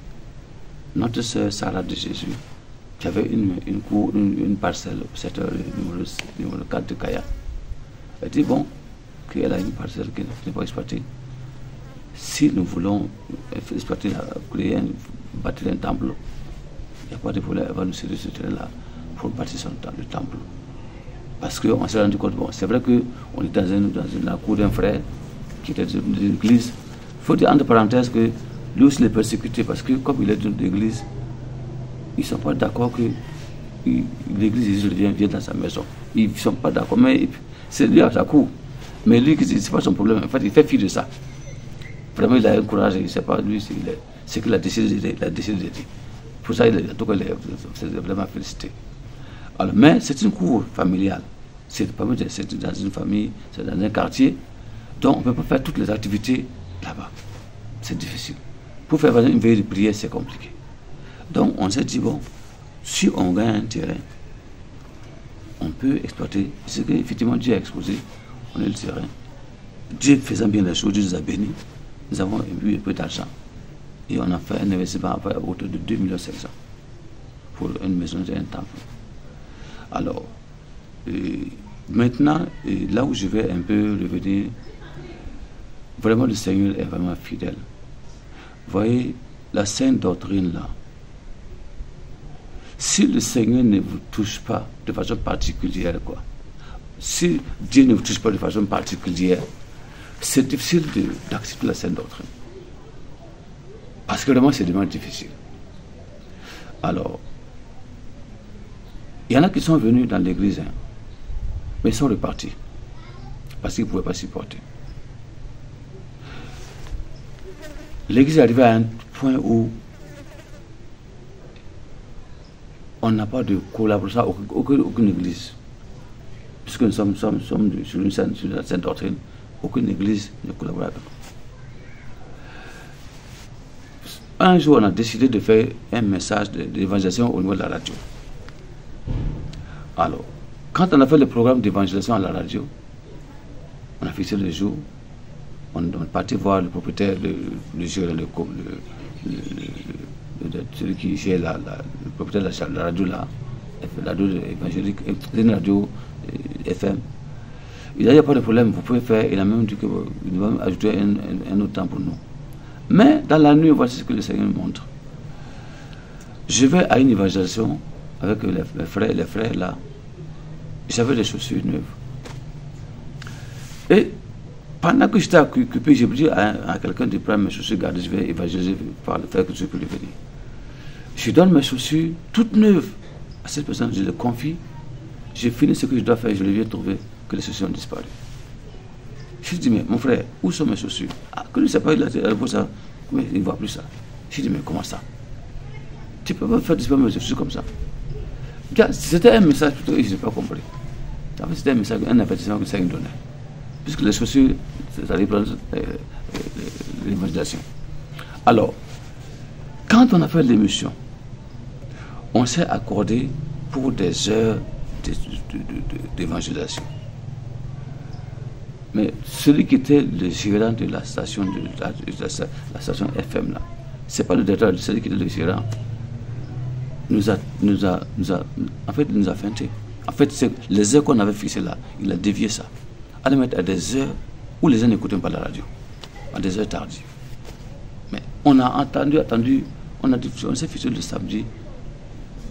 S1: notre sœur Sarah de Jésus qui avait une parcelle au secteur numéro 4 de Kaya. Elle dit bon, qu'elle a une parcelle qui n'est pas exploitée. Si nous voulons exploiter, bâtir un temple, il n'y a pas de problème, elle va nous céder ce terrain-là pour bâtir le temple. Parce qu'on s'est rendu compte, bon, c'est vrai qu'on est dans la cour d'un frère qui était de l'église. Il faut dire entre parenthèses que lui aussi il est persécuté parce que comme il est de l'église, ils ne sont pas d'accord que l'église vienne dans sa maison. Ils ne sont pas d'accord, mais c'est lui à sa cour. Mais lui, ce n'est pas son problème. En fait, il fait fi de ça. Vraiment, il a un courage, il ne sait pas lui ce qu'il a décidé de dire. Pour ça, en tout cas, il est vraiment félicité. Alors, mais c'est une cour familiale. C'est dans une famille, c'est dans un quartier. Donc, on ne peut pas faire toutes les activités là-bas. C'est difficile. Pour faire une veille de prière, c'est compliqué. Donc, on s'est dit, bon, si on gagne un terrain, on peut exploiter ce qu'effectivement Dieu a exposé. On est le terrain. Dieu faisant bien les choses, Dieu nous a bénis. Nous avons eu un peu d'argent. Et on a fait un investissement à hauteur de 2 500 000 pour une maison et un temple. Alors, maintenant, là où je vais un peu revenir, vraiment le Seigneur est vraiment fidèle. Vous voyez, la sainte doctrine là, si le Seigneur ne vous touche pas de façon particulière, quoi, si Dieu ne vous touche pas de façon particulière, c'est difficile d'accepter la sainte doctrine. Parce que vraiment, c'est vraiment difficile. Alors, il y en a qui sont venus dans l'église, hein, mais ils sont repartis. Parce qu'ils ne pouvaient pas supporter. L'église est arrivée à un point où on n'a pas de collaboration, aucune église. Puisque nous sommes sur la sainte doctrine, aucune église ne collabore avec nous. Un jour, on a décidé de faire un message d'évangélisation au niveau de la radio. Alors, quand on a fait le programme d'évangélisation à la radio, on a fixé le jour, on est parti voir le propriétaire, celui qui gère le propriétaire de la radio là, la radio évangélique, une radio FM. Il n'y a pas de problème, vous pouvez faire. Il a même dit qu'il va ajouter un autre temps pour nous. Mais dans la nuit, voici ce que le Seigneur montre. Je vais à une évangélisation avec les frères là. J'avais des chaussures neuves. Et pendant que j'étais occupé, j'ai dit à quelqu'un de prendre mes chaussures, garde, je vais évangéliser par le frère que je peux le venir. Je donne mes chaussures toutes neuves à cette personne, je le confie. J'ai fini ce que je dois faire, je le viens trouver que les chaussures ont disparu. Je lui dis, mais mon frère, où sont mes chaussures? Ah, que je ne sais pas, il a répondu ça, mais il ne voit plus ça. Je lui dis, mais comment ça? Tu ne peux pas faire disparaître mes chaussures comme ça. C'était un message plutôt, et je n'ai pas compris. En fait, c'était un message, un avertissement que le Seigneur donnait. Puisque les chaussures, ça représente l'évangélisation. Alors, quand on a fait l'émission, on s'est accordé pour des heures d'évangélisation. Mais celui qui était le gérant de la station, la station FM là, c'est pas le directeur, celui qui était le gérant, nous a feinté. En fait, les heures qu'on avait fixées là, il a dévié ça. À les mettre à des heures où les gens n'écoutaient pas la radio, à des heures tardives. Mais on a attendu, on s'est fixé le samedi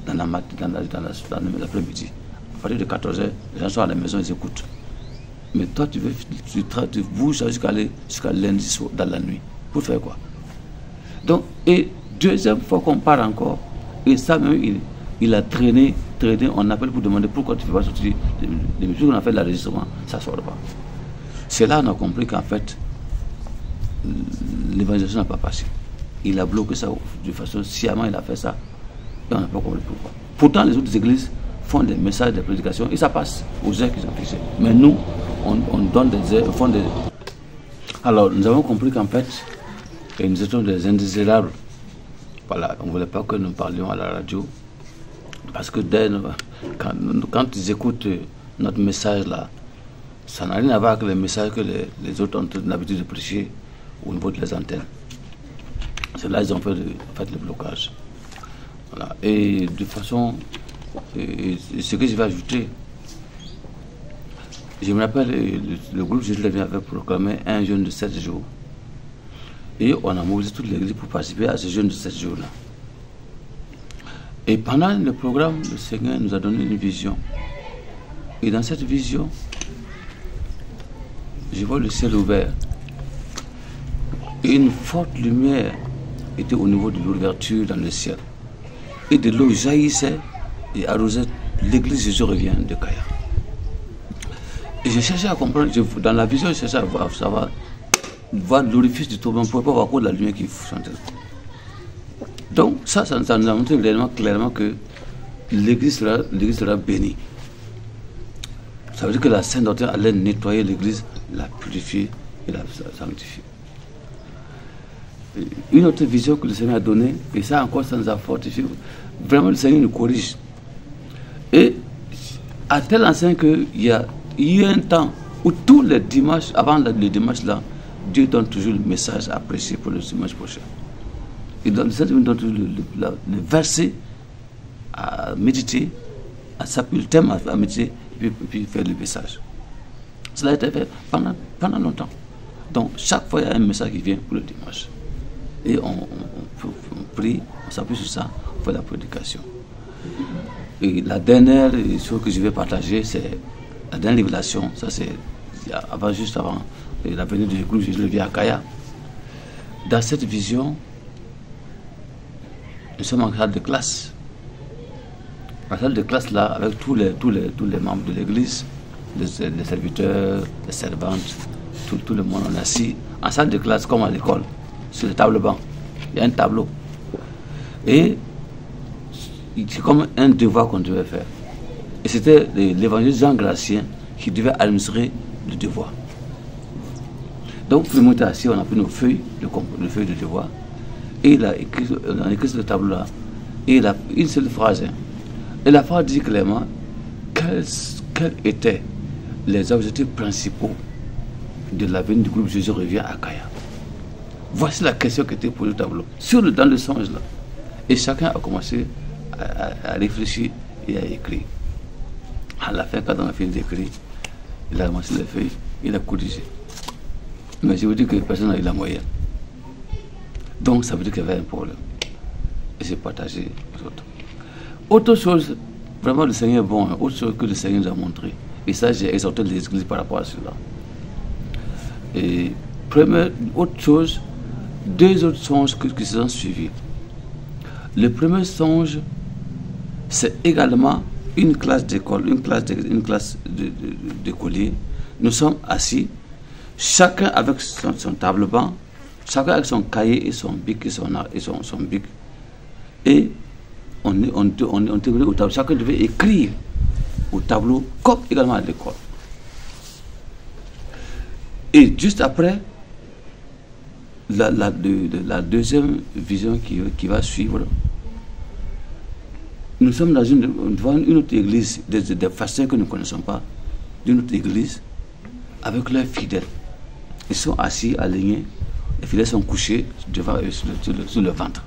S1: dans l'après-midi. À partir de 14h, les gens sont à la maison, ils écoutent. Mais toi, tu bouges jusqu'à lundi soir, dans la nuit. Pour faire quoi? Donc, et deuxième fois qu'on part encore, et ça même, il a traîné, on appelle pour demander pourquoi tu ne fais pas sortir. Depuis qu'on a fait l'enregistrement, ça ne sort pas. C'est là qu'on a compris qu'en fait, l'évangélisation n'a pas passé. Il a bloqué ça de façon sciemment, il a fait ça, et on n'a pas compris pourquoi. Pourtant, les autres églises font des messages de prédication et ça passe aux heures qu'ils ont fixées. Mais nous, on donne des heures, font des... Alors, nous avons compris qu'en fait, nous étions des indésirables. Voilà, on ne voulait pas que nous parlions à la radio. Parce que quand ils écoutent notre message là, ça n'a rien à voir avec les messages que les autres ont l'habitude de prêcher au niveau de les antennes. C'est là qu'ils ont fait le blocage. Voilà. Et de façon, ce que je vais ajouter, je me rappelle, le groupe Jésus le Vient avait proclamé un jeûne de 7 jours. Et on a mobilisé toute l'église pour participer à ce jeûne de 7 jours-là. Et pendant le programme, le Seigneur nous a donné une vision. Et dans cette vision, je vois le ciel ouvert. Et une forte lumière était au niveau de l'ouverture dans le ciel. Et de l'eau jaillissait et arrosait l'église Jésus Revient de Kaya. Et je cherchais à comprendre, dans la vision, je cherchais à savoir, voir l'orifice du tourment pour ne pas voir quoi de la lumière qui chantait. Donc ça nous a montré clairement que l'église sera bénie. Ça veut dire que la Sainte Doctrine allait nettoyer l'église, la purifier et la sanctifier. Une autre vision que le Seigneur a donnée, et ça encore ça nous a fortifié, vraiment le Seigneur nous corrige. Et à tel enseigne qu'il y a eu un temps où tous les dimanches, avant le dimanche là, Dieu donne toujours le message à prêcher pour le dimanche prochain. Il donne toujours le verset à méditer, à s'appuyer le thème à méditer, et puis faire le message. Cela a été fait pendant longtemps. Donc chaque fois il y a un message qui vient pour le dimanche. Et on prie, on s'appuie sur ça, on fait la prédication. Et la dernière chose que je vais partager, c'est la dernière révélation. Ça c'est juste avant la venue du groupe Jésus le Vient à Kaya. Dans cette vision, nous sommes en salle de classe. La salle de classe là, avec tous les membres de l'église, les serviteurs, les servantes, tout le monde on est assis en salle de classe comme à l'école, sur le table banc. Il y a un tableau. Et c'est comme un devoir qu'on devait faire. Et c'était l'évangile Jean Gratien qui devait administrer le devoir. Donc, tout le monde était assis, on a pris nos feuilles, les feuilles de devoir, et on a écrit sur le tableau là, et il a une seule phrase. Hein. Et la phrase dit clairement quels étaient les objectifs principaux de la venue du groupe Jésus Revient à Kaya. Voici la question qui était posée au tableau, dans le songe là. Et chacun a commencé à réfléchir et à écrire. À la fin, quand on a fini d'écrire, il a ramassé les feuilles, il a corrigé. Mais je vous dis que personne n'a eu la moyenne. Donc ça veut dire qu'il y avait un problème. Et j'ai partagé aux autres. Autre chose, vraiment le Seigneur est bon, hein, autre chose que le Seigneur nous a montré. Et ça, j'ai exhorté les églises par rapport à cela. Et autre chose, deux autres songes qui se sont suivis. Le premier songe, c'est également une classe d'école, une classe d'écoliers. Nous sommes assis, chacun avec son table banc, chacun avec son cahier et son bic et son bic. Et on était au tableau. Chacun devait écrire au tableau, comme également à l'école. Et juste après, la deuxième vision qui va suivre, nous sommes devant une autre église, des pasteurs que nous ne connaissons pas, d'une autre église, avec leurs fidèles. Ils sont assis, alignés, les fidèles sont couchés devant eux sur le ventre.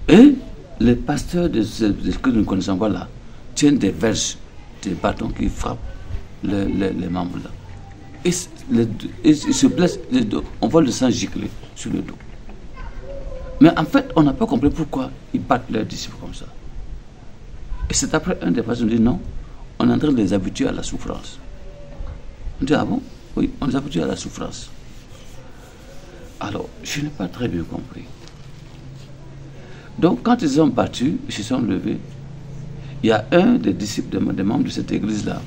S1: Et les pasteurs de ce que nous ne connaissons pas là tiennent des verges, des bâtons qui frappent les membres là. Et ils se blessent, on voit le sang gicler sur le dos. Mais en fait, on n'a pas compris pourquoi ils battent leurs disciples comme ça. Et c'est après un des pasteurs qui dit non, on est en train de les habituer à la souffrance. On dit ah bon? Oui, on les habitue à la souffrance. Alors, je n'ai pas très bien compris. Donc, quand ils ont battu, ils se sont levés. Il y a un des disciples, des membres de cette église-là,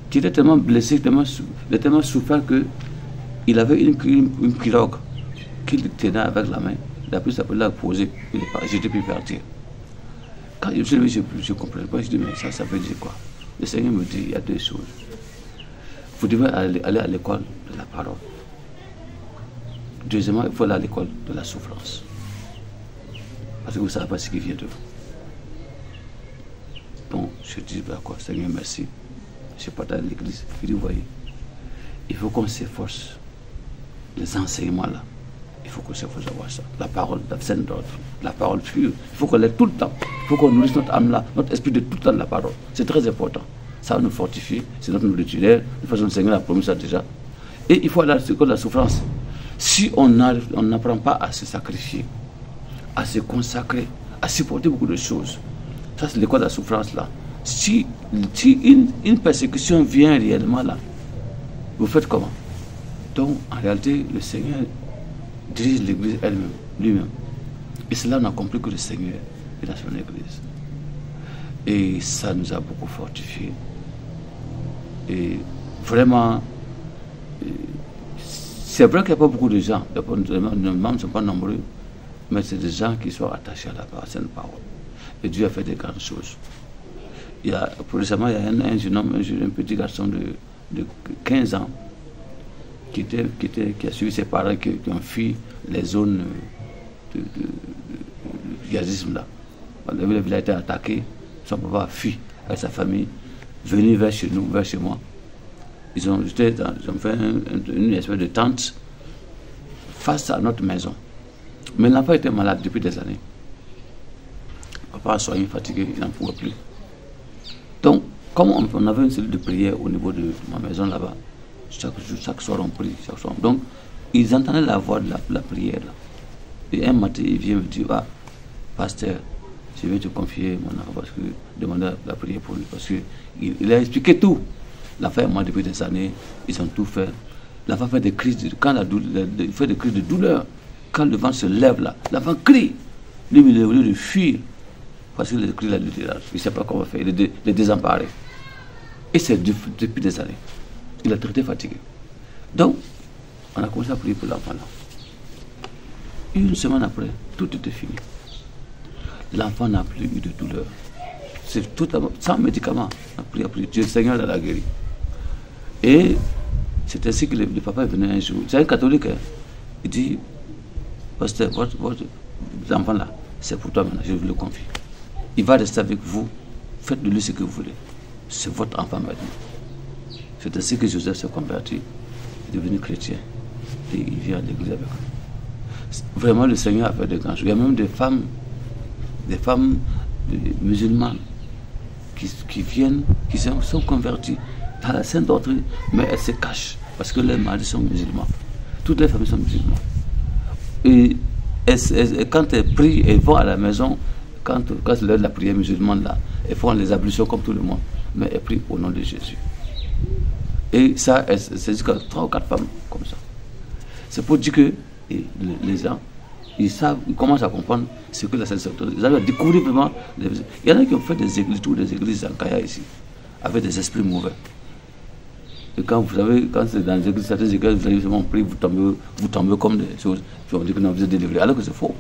S1: qui était tellement blessé, tellement souffert qu'il avait une pirogue qu'il tenait avec la main. Il a pris sa pirogue, l'a posée, j'étais pu partir. Quand je me suis levé, je ne comprenais pas. Je dis, mais ça veut dire quoi? Le Seigneur me dit, il y a deux choses. Vous devez aller à l'école de la parole. Deuxièmement, il faut aller à l'école de la souffrance. Parce que vous ne savez pas ce qui vient de vous. Bon, je dis, d'accord, Seigneur, merci. Je partage l'église. Je dis, vous voyez, il faut qu'on s'efforce. Les enseignements là, il Il faut savoir ça. La parole, la scène d'ordre, la parole pure. Il faut qu'on l'ait tout le temps. Il faut qu'on nourrisse notre âme là, notre esprit de tout le temps de la parole. C'est très important. Ça nous fortifie, c'est notre nourriture. De façon, le Seigneur a promis ça déjà. Et il faut aller à la souffrance. Si on n'apprend pas à se sacrifier, à se consacrer, à supporter beaucoup de choses, ça c'est l'école de la souffrance là. Si une persécution vient réellement là, vous faites comment? Donc en réalité, le Seigneur dirige l'Église elle-même, lui-même. Et c'est là qu'on a compris que le Seigneur est dans son Église. Et ça nous a beaucoup fortifiés. Et vraiment, c'est vrai qu'il n'y a pas beaucoup de gens, les membres ne sont pas nombreux, mais c'est des gens qui sont attachés à la sainte parole. Et Dieu a fait des grandes choses. Récemment, il y a un jeune homme, un petit garçon de 15 ans qui a suivi ses parents qui ont fui les zones de djihadisme là. Le village a été attaqué, son papa a fui avec sa famille, venu vers chez nous, vers chez moi. Ils ont fait une espèce de tente face à notre maison. Mais l'enfant était malade depuis des années. Papa a soigné, fatigué, il n'en pouvait plus. Donc, comme on avait une cellule de prière au niveau de ma maison là-bas, chaque soir on prie, chaque soir. Donc, ils entendaient la voix de la prière. Là. Et un matin, il vient me dire, ah, pasteur, je vais te confier mon enfant parce que demander la prière pour lui. Parce qu'il a expliqué tout. L'enfant est mort depuis des années, ils ont tout fait. L'enfant fait des crises, il fait des crises de douleur. Quand le vent se lève là, l'enfant crie. Lui, il est au lieu de fuir. Parce qu'il a crie la lutte. Il ne sait pas comment faire, il est désemparé. Et c'est depuis des années. Il a traité fatigué. Donc, on a commencé à prier pour l'enfant là. Une semaine après, tout était fini. L'enfant n'a plus eu de douleur. C'est tout sans médicaments. On a prié, Dieu, le Seigneur l'a guéri. Et c'est ainsi que le papa est venu un jour. C'est un catholique. Hein. Il dit, pasteur, votre enfant là, c'est pour toi maintenant, je vous le confie. Il va rester avec vous, faites de lui ce que vous voulez. C'est votre enfant maintenant. C'est ainsi que Joseph s'est converti, il est devenu chrétien. Et il vient à l'église avec nous. Vraiment, le Seigneur a fait de grands choses. Il y a même des femmes musulmanes qui viennent, qui sont converties dans la sainte doctrine, mais elles se cachent parce que leurs maris sont musulmans. Toutes les familles sont musulmanes. Et quand elles prient, elles vont à la maison, quand c'est l'heure de la prière musulmane, là, elles font les ablutions comme tout le monde, mais elles prient au nom de Jésus. Et ça, c'est jusqu'à 3 ou 4 femmes comme ça. C'est pour dire que les gens, ils commencent à comprendre ce que la sainte doctrine. Ils arrivent à découvrir vraiment. Il y en a qui ont fait des églises, toutes des églises en Kaya ici, avec des esprits mauvais. Et quand vous savez, quand c'est dans les églises, certaines églises, vous allez seulement prier, vous tombez comme des choses, puis on dit que non, vous êtes délivré, alors que c'est faux.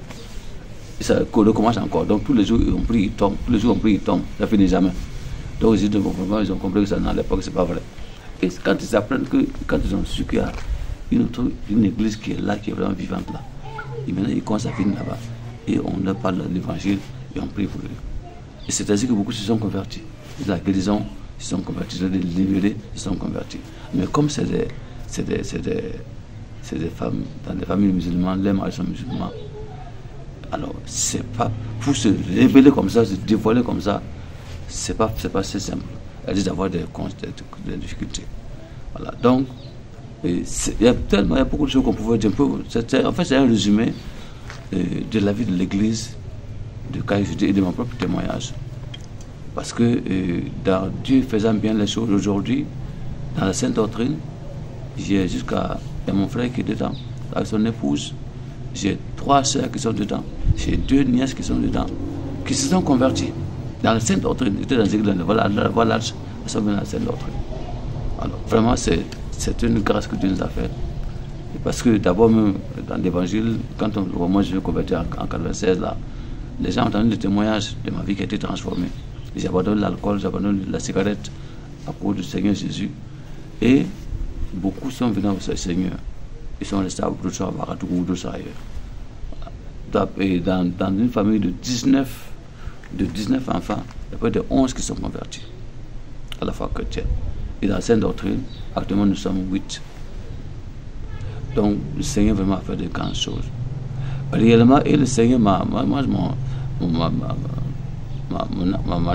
S1: Et ça recommence encore. Donc tous les jours, on prie, ils tombent. Tous les jours, on prie, ils tombent. Ça finit jamais. Donc ils ont compris que ça, à l'époque, c'est pas vrai. Et quand ils apprennent quand ils ont su qu'il y a une église qui est là, qui est vraiment vivante là, et maintenant ils commencent à venir là-bas. Et on leur parle de l'évangile et on prie pour eux. Et c'est ainsi que beaucoup se sont convertis. La guérison, ils se sont convertis. Les libérés, ils se sont convertis. Mais comme c'est des femmes, dans des familles musulmanes, les maris sont musulmans, alors c'est pas, pour se révéler comme ça, se dévoiler comme ça, c'est pas assez simple. Elle dit d'avoir des difficultés. Voilà. Donc, il y a beaucoup de choses qu'on pouvait dire. En fait, c'est un résumé de la vie de l'Église de KFJD et de mon propre témoignage. Parce que dans Dieu faisant bien les choses aujourd'hui, dans la Sainte Doctrine, j'ai il y a mon frère qui est dedans, avec son épouse. J'ai 3 sœurs qui sont dedans. J'ai 2 nièces qui sont dedans, qui se sont converties dans la Sainte Doctrine. Ils étaient dans l'église de la Voie large, ils sont venus dans la Sainte Doctrine. Alors, vraiment, c'est une grâce que Dieu nous a faite. Parce que d'abord, même dans l'évangile, quand moi je me convertis en 1996, là, les gens ont entendu le témoignage de ma vie qui a été transformée. J'ai abandonné l'alcool, j'ai abandonné la cigarette à cause du Seigneur Jésus. Et beaucoup sont venus au Seigneur. Ils sont restés à Broussoa, à Baratou ou d'autres ailleurs. Et dans une famille de 19 enfants, il y a près de 11 qui sont convertis à la foi chrétienne. Et dans la Sainte Doctrine, actuellement nous sommes 8. Donc le Seigneur vraiment a fait de grandes choses. Réellement, et le Seigneur ma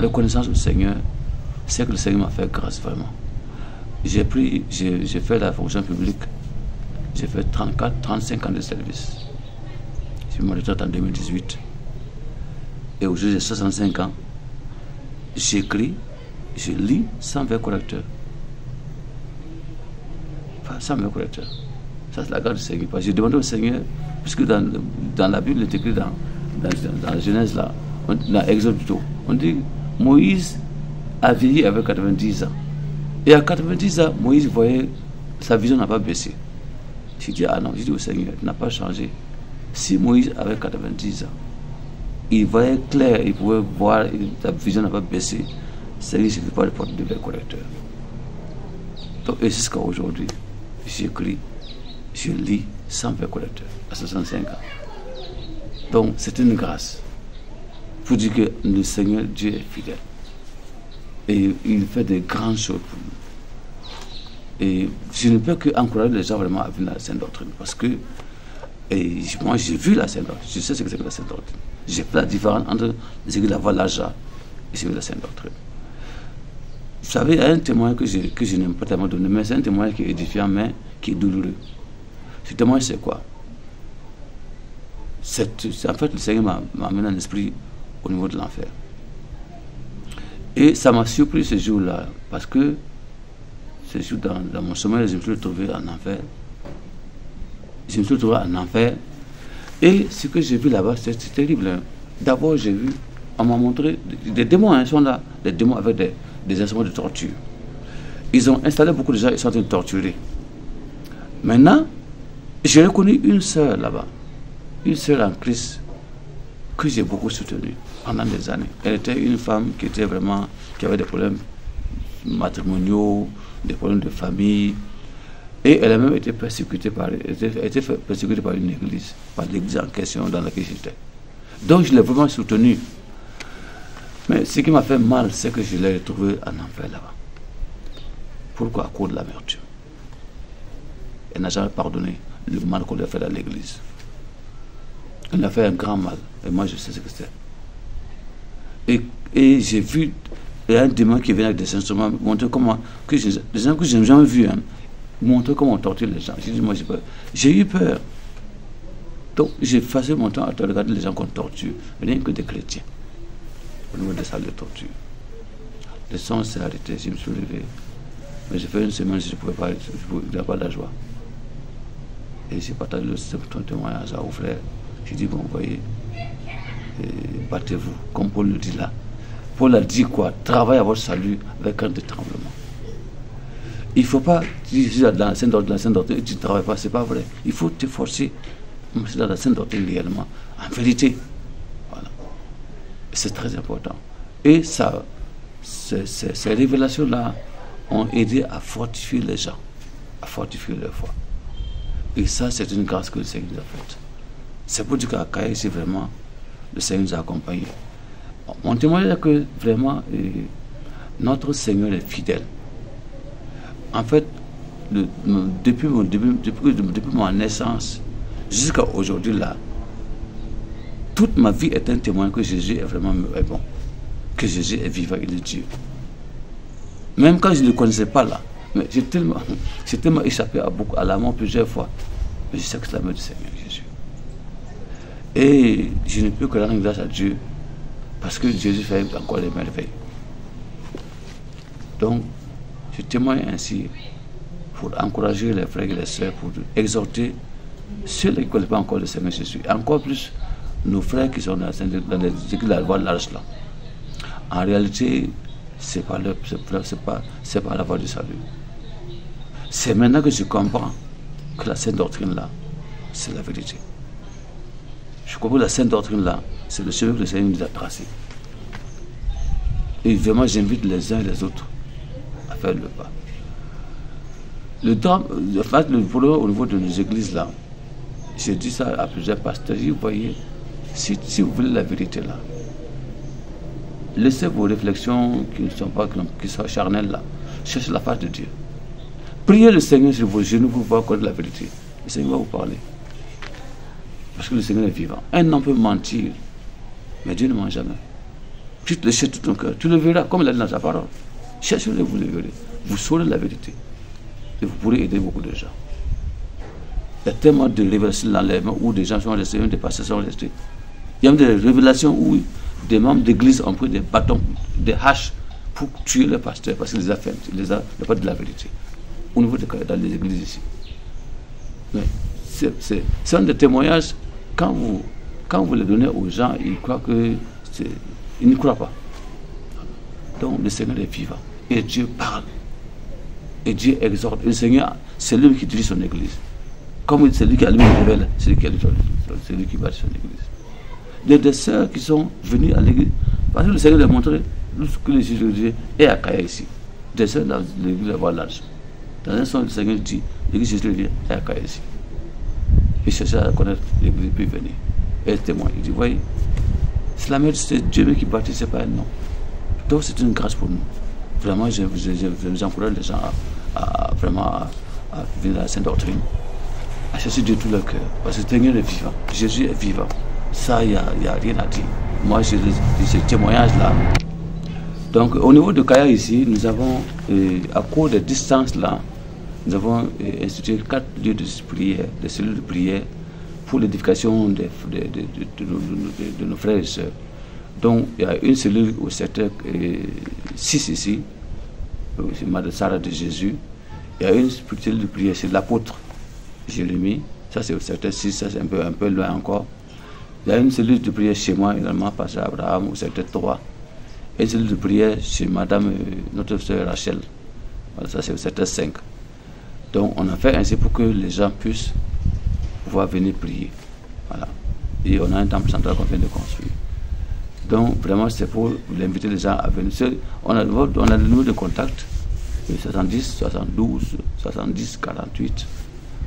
S1: reconnaissance au Seigneur, c'est que le Seigneur m'a fait grâce vraiment. J'ai fait la fonction publique, j'ai fait 35 ans de service. J'ai eu ma retraite en 2018. Et aujourd'hui, j'ai 65 ans. J'écris, je lis sans faire correcteur. Enfin, sans faire correcteur. Ça, c'est la grâce du Seigneur. J'ai demandé au Seigneur, puisque dans la Bible, il est écrit dans la Genèse, là, dans Exode plutôt, on dit Moïse a vieilli avec 90 ans. Et à 90 ans, Moïse voyait, sa vision n'a pas baissé. J'ai dit, ah non, j'ai dit au Seigneur, il n'a pas changé. Si Moïse avait 90 ans, il voyait clair, il pouvait voir, sa vision n'a pas baissé, Seigneur, il ne suffit pas de porter de verre correcteur. Donc, et jusqu'à aujourd'hui, j'écris, je lis sans verre correcteur, à 65 ans. Donc, c'est une grâce. Pour dire que le Seigneur, Dieu est fidèle. Et il fait de grandes choses pour nous. Et je ne peux qu'encourager les gens vraiment à vivre la Sainte Doctrine. Parce que moi, j'ai vu la Sainte Doctrine. Je sais ce que c'est que la Sainte Doctrine. J'ai fait la différence entre ce que la voie l'Aja et ce que la Sainte Doctrine. Vous savez, il y a un témoin que je n'aime pas tellement donner, mais c'est un témoin qui est édifiant, mais qui est douloureux. Ce témoin, c'est quoi? En fait, le Seigneur m'a amené un esprit au niveau de l'enfer. Et ça m'a surpris ce jour-là, parce que ce jour, dans mon sommeil, je me suis retrouvé en enfer. Je me suis retrouvé en enfer. Et ce que j'ai vu là-bas, c'est terrible. Hein. D'abord, j'ai vu, on m'a montré, des démons, hein, sont là, des démons avec des instruments de torture. Ils ont installé beaucoup de gens, ils sont en train de torturer. Maintenant, j'ai reconnu une sœur là-bas, une sœur en Christ, que j'ai beaucoup soutenue pendant des années. Elle était une femme qui avait des problèmes matrimoniaux, des problèmes de famille, et elle a même été persécutée par une église, par l'église en question dans laquelle j'étais. Donc je l'ai vraiment soutenue. Mais ce qui m'a fait mal, c'est que je l'ai retrouvée en enfer là-bas. Pourquoi? À cause de l'amertume. Elle n'a jamais pardonné le mal qu'on lui a fait à l'église. Elle a fait un grand mal, et moi je sais ce que c'est. Et j'ai vu, il y a un démon qui vient avec des instruments, montrer comment, des gens que je n'ai jamais vus, hein, montrer comment on torture les gens. J'ai dit, moi j'ai eu peur. Donc j'ai passé mon temps à regarder les gens qu'on torture, rien que des chrétiens, au niveau des salles de torture. Le sang s'est arrêté, je me suis levé. Mais j'ai fait une semaine, je ne pouvais pas, il n'y a pas de la joie. Et j'ai partagé ton témoignage à vos frères. J'ai dit, bon, vous voyez, battez-vous, comme Paul le dit là. Paul a dit quoi? Travaillez à votre salut avec un tremblement. Il ne faut pas dire dans la Sainte Doctrine, tu ne travailles pas, ce n'est pas vrai. Il faut t'efforcer. C'est dans la Sainte Doctrine réellement. En vérité. Voilà. C'est très important. Et ça, ces révélations-là ont aidé à fortifier les gens, à fortifier leur foi. Et ça, c'est une grâce que le Seigneur nous a faite. C'est pour dire qu'à Kaye, c'est vraiment, le Seigneur nous a accompagnés. Mon témoignage est que vraiment, notre Seigneur est fidèle. En fait, depuis ma naissance jusqu'à aujourd'hui, là, toute ma vie est un témoin que Jésus est vraiment bon, que Jésus est vivant, il est Dieu. Même quand je ne le connaissais pas là, mais j'ai tellement échappé à la mort plusieurs fois. Mais je sais que c'est la main du Seigneur Jésus. Et je ne peux que rendre grâce à Dieu parce que Jésus fait encore des merveilles. Donc, je témoigne ainsi pour encourager les frères et les sœurs, pour exhorter ceux qui ne connaissent pas encore le Seigneur Jésus. Encore plus nos frères qui sont dans la voie large là. En réalité, c'est pas la voie du salut. C'est maintenant que je comprends que la Sainte Doctrine là, c'est la vérité. Je comprends que la Sainte Doctrine là, c'est le chemin que le Seigneur nous a tracé. Et vraiment, j'invite les uns et les autres à faire le pas. Le problème au niveau de nos églises là, j'ai dit ça à plusieurs pasteurs, vous voyez, si vous voulez la vérité là, laissez vos réflexions qui sont charnelles là, cherchez la face de Dieu. Priez le Seigneur sur vos genoux pour voir connaître la vérité. Le Seigneur va vous parler. Parce que le Seigneur est vivant. Un homme peut mentir, mais Dieu ne ment jamais. Tu te le cherches tout ton cœur, tu le verras, comme il a dit dans sa parole. Cherchez-le, vous le verrez. Vous saurez la vérité. Et vous pourrez aider beaucoup de gens. Il y a tellement de révélations dans les mains où des gens sont restés, des pasteurs sont restés. Il y a même des révélations où des membres d'église ont pris des bâtons, des haches pour tuer le pasteur parce qu'il les a fait, il les a pas de la vérité. Au niveau dans les églises ici. Mais c'est un des témoignages, quand vous les donnez aux gens, ils croient que ils ne croient pas. Donc le Seigneur est vivant. Et Dieu parle. Et Dieu exhorte. Et le Seigneur, c'est lui qui dirige son église. Comme c'est lui qui a lui révèle, c'est lui qui bâtit son église. Il y a des sœurs qui sont venues à l'église parce que le Seigneur leur a montré que le Jésus est à Kaya ici. Des sœurs dans l'église à large. Dans un sens, le Seigneur dit l'église Jésus est à Kaya ici. Il cherchait à connaître l'église, puis venir. Et témoin. Il dit, voyez, c'est la mère de Dieu qui bâtit, c'est pas elle, non. Donc c'est une grâce pour nous. Vraiment, j'encourage les gens à venir à la Sainte Doctrine, à chercher Dieu tout leur cœur. Parce que le Seigneur est vivant. Jésus est vivant. Ça, il n'y a rien à dire. Moi, j'ai ce témoignage-là. Donc, au niveau de Kaya ici, nous avons, à cause des distances-là, nous avons institué 4 lieux de prière, des cellules de prière, pour l'édification de nos frères et sœurs. Donc, il y a une cellule au secteur 6 ici, c'est Madame Sarah de Jésus. Il y a une cellule de prière, c'est l'apôtre Jérémie. Ça, c'est au secteur 6, ça, c'est un peu loin encore. Il y a une cellule de prière chez moi, également, Pasteur Abraham, au secteur 3. Et une cellule de prière chez Madame, notre sœur Rachel. Voilà, ça, c'est au secteur 5. Donc, on a fait ainsi pour que les gens puissent pouvoir venir prier. Voilà. Et on a un temple central qu'on vient de construire. Donc, vraiment, c'est pour inviter les gens à venir. On a le numéro de contact, 70 72 70 48,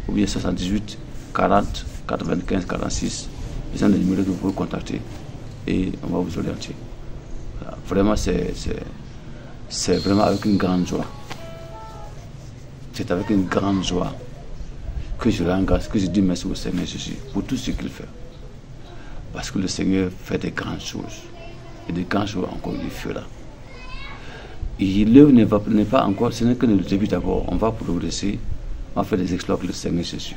S1: ou bien 78 40 95 46. C'est un des numéros que vous pouvez contacter et on va vous orienter. Voilà. Vraiment, c'est vraiment avec une grande joie. C'est avec une grande joie que je rends grâce, que je dis merci au Seigneur Jésus pour tout ce qu'il fait. Parce que le Seigneur fait des grandes choses. Et des grandes choses encore, il fera. Et l'œuvre n'est pas encore, ce n'est que le début d'abord. On va progresser, on va faire des exploits pour le Seigneur Jésus.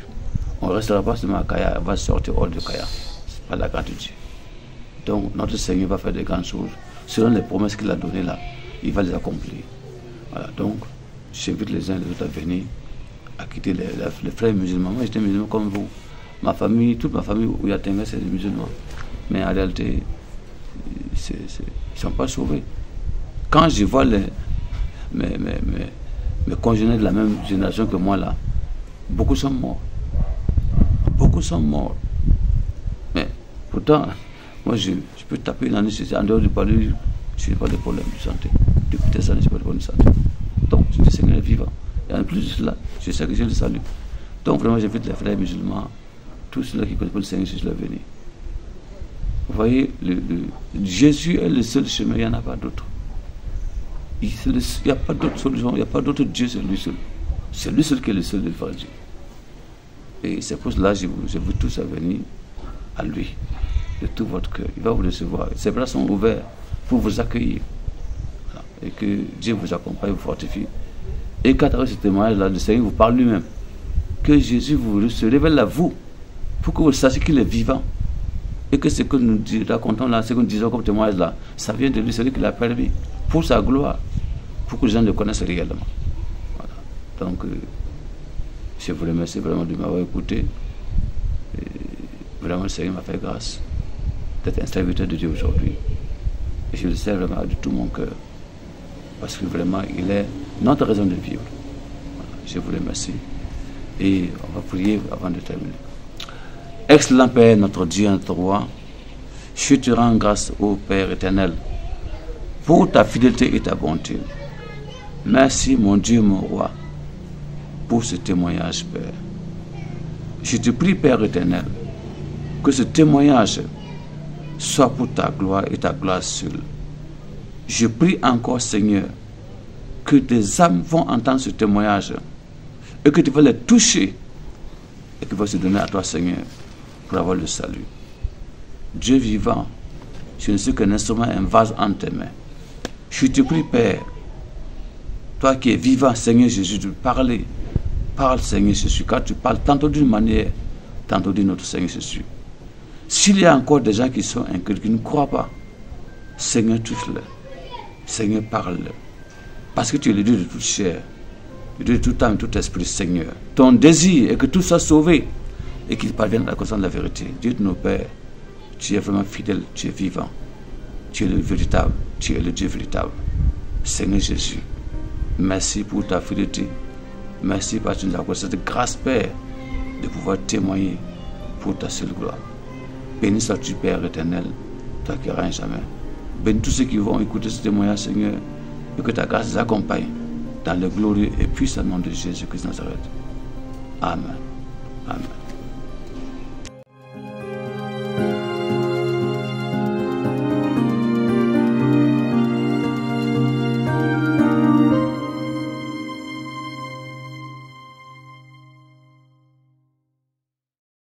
S1: On ne restera pas seulement à Kaya, on va sortir hors de Kaya. C'est pas la grâce de Dieu. Donc notre Seigneur va faire des grandes choses. Selon les promesses qu'il a données là, il va les accomplir. Voilà, donc j'invite les uns et les autres à venir, à quitter les frères musulmans. Moi j'étais musulman comme vous. Ma famille, toute ma famille où il y a Tenga, c'est des musulmans. Mais en réalité, ils ne sont pas sauvés. Quand je vois mes congénères de la même génération que moi là, beaucoup sont morts. Beaucoup sont morts. Mais pourtant, moi je peux taper une année, en dehors du palais, je n'ai pas de problème de santé. Depuis des années, je n'ai pas de problème de santé. Donc, le Seigneur est vivant. Et en plus de cela, je sais que je le salue. Donc vraiment, j'invite les frères musulmans, tous ceux qui connaissent le Seigneur, je leur venir. Vous voyez, Jésus est le seul chemin, il n'y en a pas d'autre. Il n'y a pas d'autre solution, il n'y a pas d'autre Dieu, c'est lui seul. C'est lui seul qui est le seul de vrai Dieu. Et c'est pour cela que je vous tous à venir à lui, de tout votre cœur. Il va vous recevoir. Ses bras sont ouverts pour vous accueillir. Voilà. Et que Dieu vous accompagne, vous fortifie. Et qu'à travers ce témoignage-là, le Seigneur vous parle lui-même. Que Jésus se révèle à vous, pour que vous sachiez qu'il est vivant. Et que ce que nous racontons là, ce que nous disons comme témoignage là, ça vient de lui, c'est lui qui l'a permis, pour sa gloire, pour que les gens le connaissent réellement. Voilà. Donc, je vous remercie vraiment de m'avoir écouté. Et vraiment, le Seigneur m'a fait grâce d'être un serviteur de Dieu aujourd'hui. Et je le sais vraiment de tout mon cœur. Parce que vraiment, il est notre raison de vivre. Voilà. Je vous remercie. Et on va prier avant de terminer. Excellent Père, notre Dieu, notre roi, je te rends grâce au Père éternel pour ta fidélité et ta bonté. Merci mon Dieu, mon roi, pour ce témoignage, Père. Je te prie, Père éternel, que ce témoignage soit pour ta gloire et ta gloire seule. Je prie encore, Seigneur, que des âmes vont entendre ce témoignage et que tu vas les toucher et qu'ils vont se donner à toi, Seigneur, pour avoir le salut. Dieu vivant, je ne suis qu'un instrument, un vase entre tes mains. Je te prie, Père, toi qui es vivant, Seigneur Jésus, de parler. Parle, Seigneur Jésus, car tu parles tantôt d'une manière, tantôt d'une autre, Seigneur Jésus. S'il y a encore des gens qui sont incrédules, qui ne croient pas, Seigneur, touche-le. Seigneur, parle-le. Parce que tu es le Dieu de toute chair, le Dieu de tout âme, tout esprit, Seigneur. Ton désir est que tout soit sauvé et qu'il parvienne à la connaissance de la vérité. Dieu de nos pères, tu es vraiment fidèle, tu es vivant. Tu es le véritable, tu es le Dieu véritable. Seigneur Jésus, merci pour ta fidélité. Merci parce que tu nous as accordé cette grâce, Père, de pouvoir témoigner pour ta seule gloire. Béni sois-tu, Père éternel, toi qui règnes jamais. Bénis tous ceux qui vont écouter ce témoignage, Seigneur, et que ta grâce les accompagne dans le glorieux et puissant nom de Jésus-Christ de Nazareth. Amen. Amen.